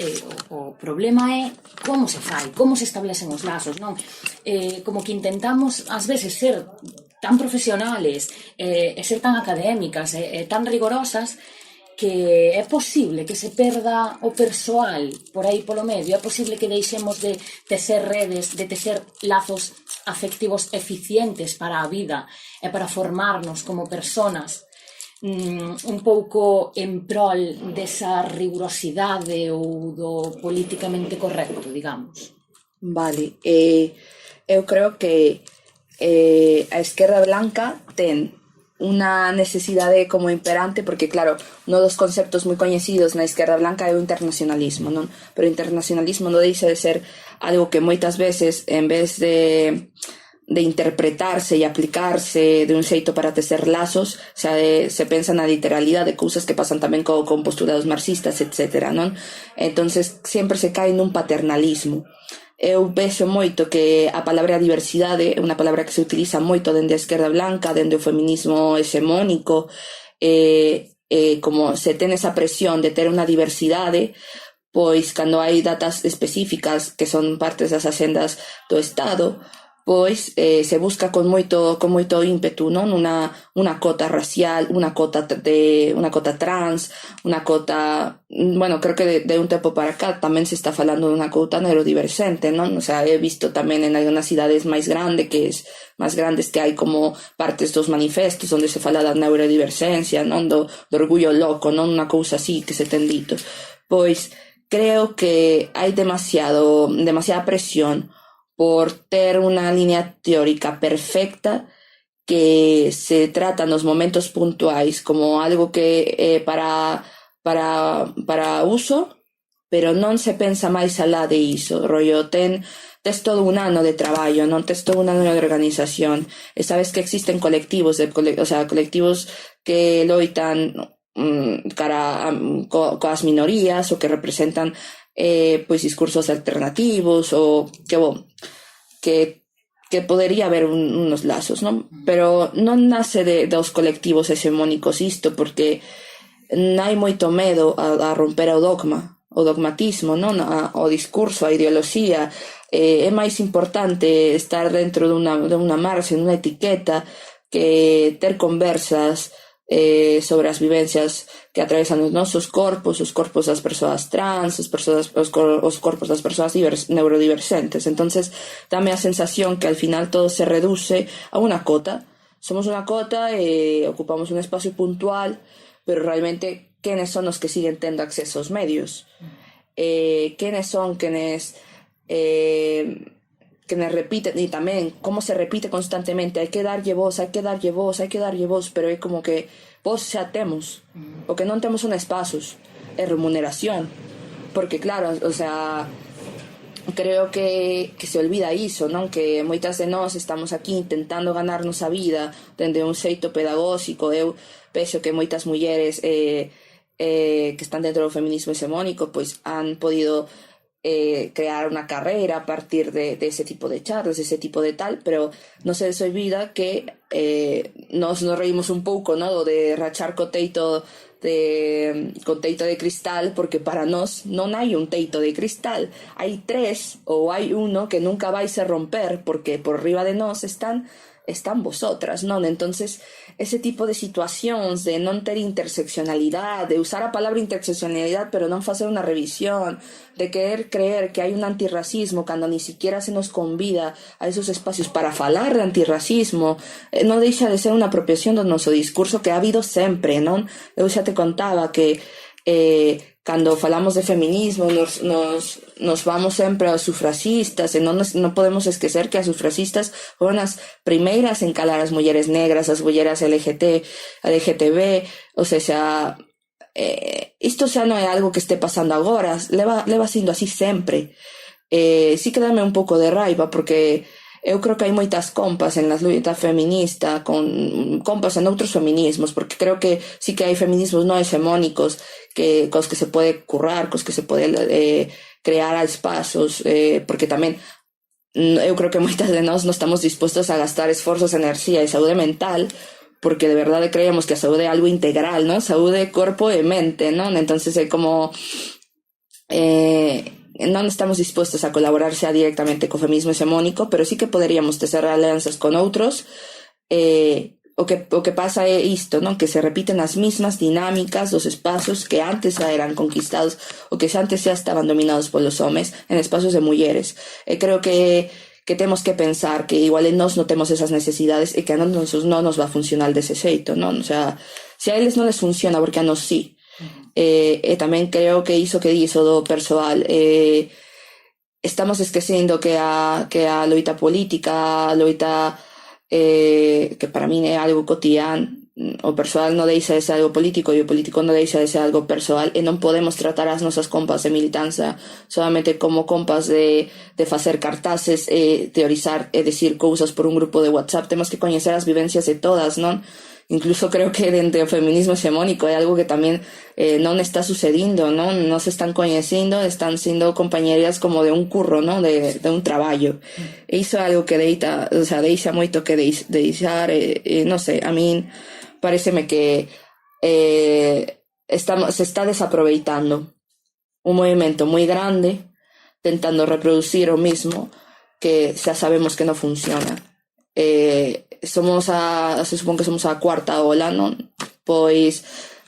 o problema é como se fai, como se establecen os lazos, non? Como que intentamos ás veces ser tan profesionales e ser tan académicas e tan rigorosas que é posible que se perda o persoal por aí polo medio, é posible que deixemos de tecer redes, de tecer lazos afectivos eficientes para a vida e para formarnos como personas un pouco en prol desa rigurosidade ou do políticamente correcto, digamos. Vale, eu creo que a esquerda blanca ten unha necesidade como imperante, porque claro, uno dos conceptos moi coñecidos na esquerda blanca é o internacionalismo, non? Pero o internacionalismo non deixa de ser algo que moitas veces, en vez de interpretarse e aplicarse de un xeito para tecer lazos, se pensa na literalidade de cousas que pasan tamén con postulados marxistas, etc., non? Entonces sempre se cae nun paternalismo. Eu vexo moito que a palabra diversidade é unha palabra que se utiliza moito dende a esquerda blanca, dende o feminismo hexemónico, como se ten esa presión de ter unha diversidade, pois cando hai datas específicas que son partes das axendas do Estado, pois se busca con moito ímpetu, non? Unha cota racial, unha cota trans, unha cota, bueno, creo que de un tempo para cá tamén se está falando dunha cota neurodiverxente, non? O sea, he visto tamén en algunhas cidades máis grandes que hai como partes dos manifestos onde se fala da neurodiverxencia, non? Do orgullo loco, non? Unha cousa así que se ten dito. Pois creo que hai demasiada presión por ter unha línea teórica perfecta que se trata nos momentos puntuais como algo que é para uso, pero non se pensa máis alá de iso. Rollo, tes todo un ano de traballo, non tes todo un ano de organización, e sabes que existen colectivos que loitan coas minorías ou que representan pois discursos alternativos ou que podería haber unos lazos, non? Pero non nace dos colectivos hexemónicos isto, porque hai moito medo a romper o dogmatismo, non? O discurso, a ideoloxía. É máis importante estar dentro dunha marxe, dunha etiqueta, que ter conversas sobre as vivencias que atravesan os nosos corpos, os corpos das persoas trans, os corpos das persoas neurodiverxentes. Entonces, dame a sensación que al final todo se reduce a unha cota. Somos unha cota e ocupamos un espacio puntual, pero realmente, quenes son os que siguen tendo acceso aos medios? Quenes son quenes repiten, e tamén como se repite constantemente, hai que darlle voz, pero é como que voz xa temos, o que non temos son espazos e remuneración, porque claro, o sea, creo que se olvida iso, non? Que moitas de nós estamos aquí intentando ganarnos a vida dende un xeito pedagóxico. Eu vexo que moitas mulleres que están dentro do feminismo hexemónico pois han podido crear unha carreira a partir de ese tipo de charlas, ese tipo de tal, pero non se desolvida que nos reímos un pouco, ¿no? De rachar co teito de cristal, porque para nós non hai un teito de cristal, hai tres ou hai uno que nunca vais a romper, porque por riba de nós están vosotras, non? Entonces, ese tipo de situacións de non ter interseccionalidade, de usar a palabra interseccionalidade pero non facer unha revisión, de querer creer que hai un antirracismo cando ni siquiera se nos convida a esos espacios para falar de antirracismo, non deixa de ser unha apropiación do noso discurso que ha habido sempre, non? Eu xa te contaba que cando falamos de feminismo nos vamos sempre aos sufraxistas e non podemos esquecer que as sufraxistas foron as primeiras en calar as mulleres negras, as mulleres LGTB, ou seja, isto xa non é algo que este pasando agora, leva sindo así sempre. Sí que dame un pouco de raiva, porque eu creo que hai moitas compas en la luta feminista, con compas en outros feminismos, porque creo que sí que hai feminismos non hexemónicos cos que se pode currar, cos que se pode crear espazos, porque tamén eu creo que moitas de nós non estamos dispostos a gastar esforzos, enerxía e saúde mental porque de verdade creemos que a saúde é algo integral, non? Saúde, corpo e mente, non? Entonces é como non estamos dispostos a colaborar xa directamente co feminismo hexemónico, pero sí que poderíamos tecer alianzas con outros. O que pasa é isto, non? Que se repiten as mismas dinámicas dos espazos que antes xa eran conquistados ou que xa antes xa estaban dominados polos homes en espazos de mulleres. E creo que temos que pensar que igual nós non temos esas necesidades e que a nós non nos va a funcionar dese xeito, non? O sea, se a eles non les funciona, porque a nós sí. E tamén creo que iso que diso do persoal, estamos esquecendo que a loita política, a loita que para min é algo cotidiano, o persoal non deixa de ser algo político e o político non deixa de ser algo persoal, e non podemos tratar as nosas compas de militanza solamente como compas de facer cartaces e teorizar e decir cousas por un grupo de WhatsApp. Temos que coñecer as vivencias de todas, non? Incluso creo que dentro do feminismo hexemónico é algo que tamén non está sucedindo, non? Non se están coñecendo, están sendo compañeras como de un curro, non? De un traballo. E iso é algo que deixa moito que deixar, non sei, a min pareceme que se está desaproveitando un movimento moi grande tentando reproducir o mismo que xa sabemos que non funciona. Se supón que somos a cuarta ola, non? Pois,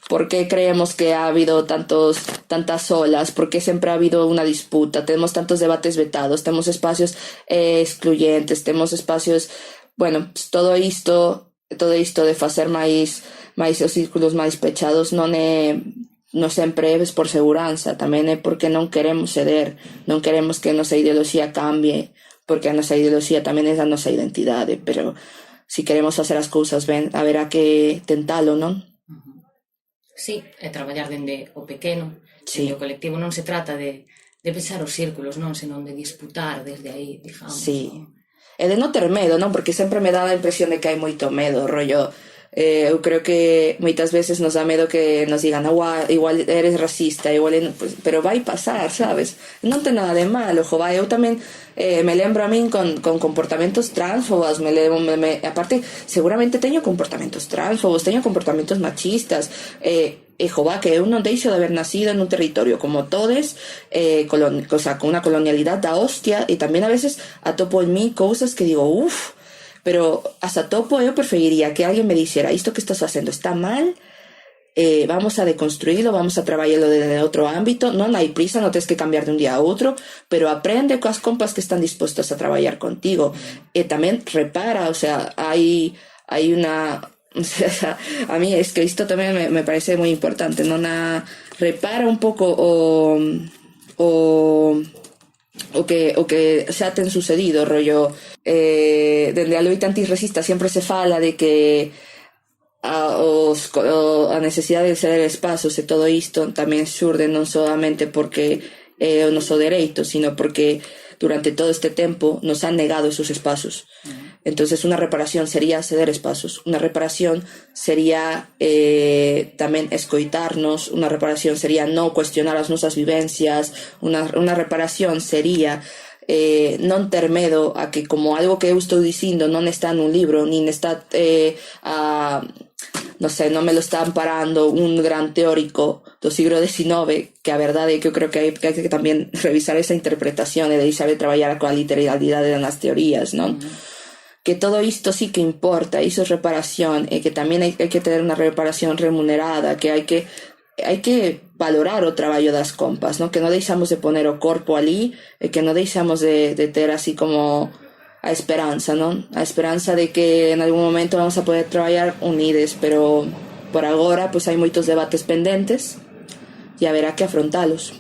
por que creemos que ha habido tantas olas? Por que sempre ha habido unha disputa? Temos tantos debates vetados, temos espacios excluyentes, temos espacios, bueno, todo isto de facer máis os círculos máis pechados non sempre é por seguranza, tamén é porque non queremos ceder, non queremos que a nosa ideoloxía cambie, porque a nosa ideoloxía tamén é a nosa identidade, pero si queremos facer as cousas ben, haberá que tentalo, non? Sí, e traballar dende o pequeno, dende o colectivo. Non se trata de pensar os círculos, non, senón de disputar desde aí, digamos. Sí, e de non ter medo, non? Porque sempre me dá a impresión de que hai moito medo, rollo. Eu creo que moitas veces nos dá medo que nos digan igual eres racista, pero vai pasar, sabes? Non ten nada de malo, vai. Eu tamén me lembro a min con comportamentos transfobos, aparte seguramente teño comportamentos transfobos, teño comportamentos machistas, que eu non deixo de haber nacido en un territorio como todes, con unha colonialidade da hostia, e tamén a veces atopo en mí cousas que digo, pero hasta topo eu preferiría que alguén me dixera isto que estás facendo está mal, vamos a deconstruílo, vamos a traballarlo desde outro ámbito, non hai prisa, non tens que cambiar de un día a outro, pero aprende coas compas que están dispostas a traballar contigo, e tamén repara, o sea, hai unha, o sea, a mí es que isto tamén me parece moi importante, non repara un pouco o que xa ten sucedido, rollo, dende a loita antirracista sempre se fala de que a necesidade de ceder espazos e todo isto tamén xurde non solamente porque é o noso dereito, sino porque durante todo este tempo nos han negado esos espazos. Entonces unha reparación sería ceder espazos, unha reparación sería tamén escoitarnos, unha reparación sería non cuestionar as nosas vivencias, unha reparación sería non ter medo a que como algo que eu estou dicindo non está nun libro, nin está non sei, non me lo está amparando un gran teórico do siglo XIX, que a verdade é que eu creo que hai que tamén revisar esa interpretación e deixar de traballar coa literalidade nas teorías, non? Que todo isto sí que importa, iso é reparación, e que tamén hai que ter unha reparación remunerada, que hai que valorar o traballo das compas, non? Que non deixamos de poner o corpo ali, e que non deixamos de ter así como a esperanza, non? A esperanza de que en algún momento vamos a poder traballar unides, pero por agora pois hai moitos debates pendentes e haberá que afrontalos.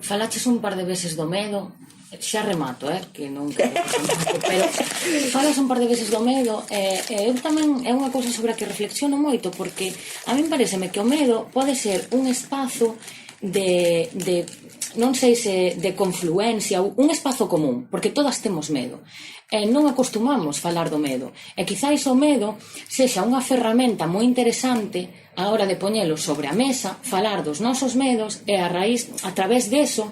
Falaches un par de veces do medo, xa remato, que non quero pero falas un par de veces do medo, eu tamén é unha cousa sobre a que reflexiono moito, porque a min pareceme que o medo pode ser un espazo de non sei se de confluencia, un espazo común, porque todas temos medo, e non acostumamos falar do medo, e quizáis o medo sexa unha ferramenta moi interesante a hora de poñelo sobre a mesa, falar dos nosos medos, e a través deso,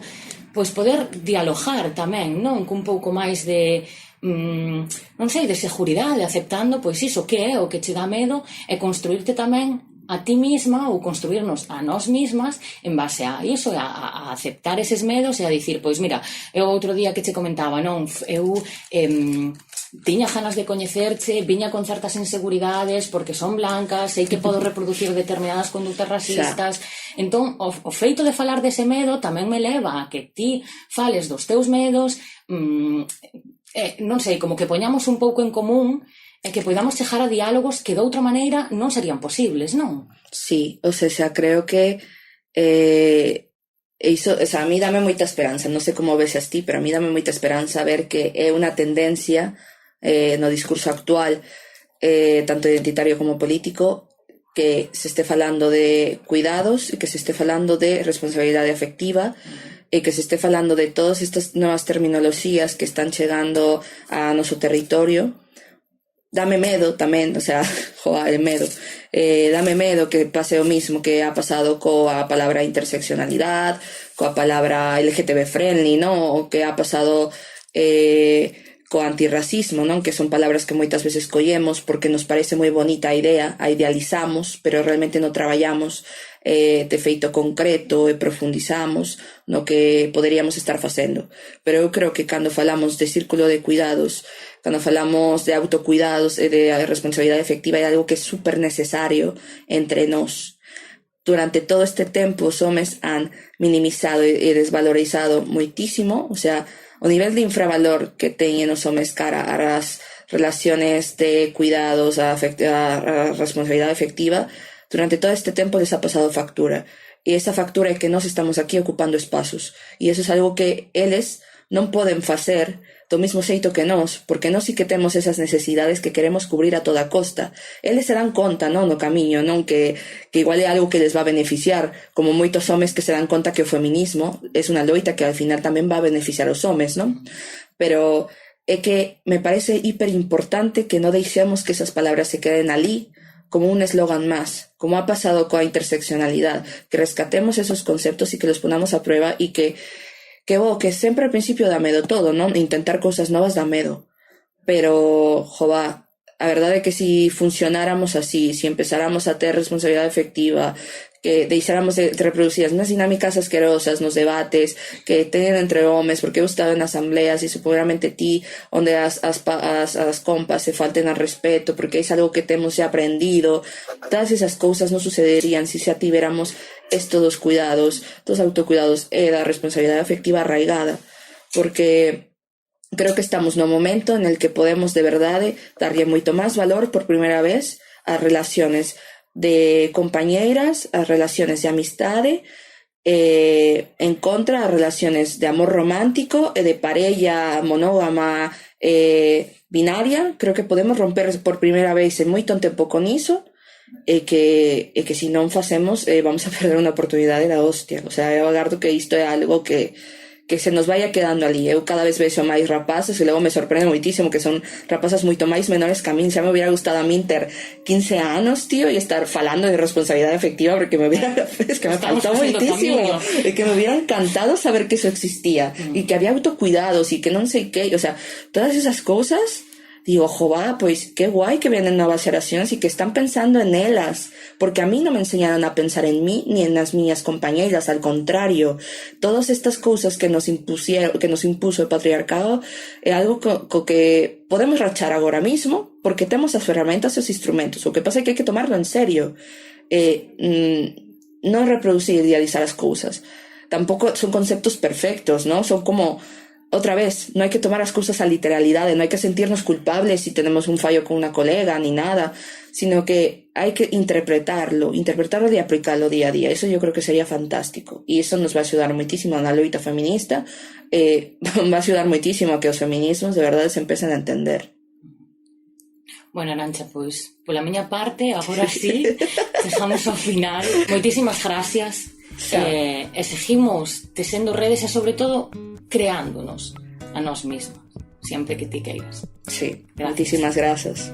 pois poder dialogar tamén, non? Cun pouco máis de non sei, de seguridade, aceptando, pois iso que é o que che dá medo e construirte tamén a ti misma ou construirnos a nós mismas en base a iso, a aceptar eses medos e a dicir, pois mira, eu outro día que che comentaba, non, eu tiña ganas de coñecerche, viña con certas inseguridades porque son blancas, sei que podo reproducir determinadas conductas racistas, entón o feito de falar dese medo tamén me leva a que ti fales dos teus medos, non sei, como que poñamos un pouco en común e que podamos chegar a diálogos que de outra maneira non serían posibles, non? Sí, o sea, creo que iso, o sea, a mí dame moita esperanza, non sei como ves a ti, pero a mí dame moita esperanza ver que é unha tendencia no discurso actual, tanto identitario como político, que se esté falando de cuidados e que se esté falando de responsabilidade afectiva e que se esté falando de todas estas novas terminoloxías que están chegando a noso territorio. Dame medo tamén, o sea, joa, el medo. Dame medo que pase o mismo que ha pasado coa palabra interseccionalidade, coa palabra LGTB friendly, non? O que ha pasado co antirracismo, non? Que son palabras que moitas veces collemos porque nos parece moi bonita a idea, a idealizamos, pero realmente non traballamos de feito concreto e profundizamos no que poderíamos estar facendo. Pero eu creo que cando falamos de círculo de cuidados, cando falamos de autocuidados e de responsabilidade efectiva, é algo que é super necesario entre nós. Durante todo este tempo os homes han minimizado e desvalorizado moitísimo, o sea, o nivel de infravalor que teñen os homes cara ás relaciones de cuidados, a responsabilidade efectiva, durante todo este tempo les ha pasado factura. E esa factura é que nós estamos aquí ocupando espazos. E eso é algo que eles non poden facer do mesmo xeito que nós, porque nós sí que temos esas necesidades que queremos cubrir a toda costa. Eles se dan conta, non, no camiño, non, que igual é algo que les va a beneficiar, como moitos homes que se dan conta que o feminismo é unha loita que al final tamén va a beneficiar os homes, non? Pero é que me parece hiper importante que non deixemos que esas palabras se queden ali como un eslogan más, como ha pasado coa interseccionalidade, que rescatemos esos conceptos e que los ponamos a prueba e que sempre al principio dá medo todo, non? Intentar cousas novas dá medo. Pero, jova, a verdade é que si funcionáramos así, si empezáramos a ter responsabilidade efectiva, que deixáramos de reproducir as mesmas dinámicas asquerosas nos debates que teñen entre homes, porque eu estado en asambleas e seguramente ti, onde as compas se falten al respeto, porque é algo que temos xa aprendido, todas esas cousas non sucederían se xa tivéramos esto dos cuidados, dos autocuidados e da responsabilidade afectiva arraigada, porque creo que estamos no momento en el que podemos de verdade darlle moito máis valor por primeira vez ás relaciones de compañeiras, as relaciones de amistade, en contra as relaciones de amor romántico e de parella monógama binaria. Creo que podemos romper por primeira vez en moito tempo con iso, e que se non facemos vamos a perder unha oportunidade da hostia. O sea, eu agardo que isto é algo que se nos vaya quedando ali. Eu cada vez vexo máis rapazes e logo me sorprende moitísimo que son rapazas moito máis menores que a min. Xa me hubiera gustado a min ter 15 anos, tío, e estar falando de responsabilidade efectiva, porque me hubiera, es que me faltó moitísimo, e que me hubiera encantado saber que eso existía, e que había autocuidados e que non sei que, o sea, todas esas cousas. Digo, jova, pois que guai que vienen novas xeracións e que están pensando en elas, porque a mí non me enseñaron a pensar en mí ni en as miñas compañeiras, al contrario, todas estas cousas que nos impuso o patriarcado é algo co que podemos rachar agora mismo, porque temos as ferramentas e os instrumentos. O que pasa é que hai que tomarlo en serio, non reproducir e idealizar as cousas. Tampouco son conceptos perfectos, ¿no? Son como... Otra vez, no hay que tomar las cosas a literalidad, no hay que sentirnos culpables si tenemos un fallo con una colega ni nada, sino que hay que interpretarlo y aplicarlo día a día. Eso yo creo que sería fantástico, y eso nos va a ayudar muchísimo a la lucha feminista, va a ayudar muchísimo a que os feminismos de verdade se empecen a entender. Bueno, Arantxa, pois, pola miña parte, agora sí, chegamos ao final. Moitísimas gracias. E seguimos tesendo redes e, sobre todo, creándonos a nós mismos, sempre que ti queiras. Sí, moitísimas gracias.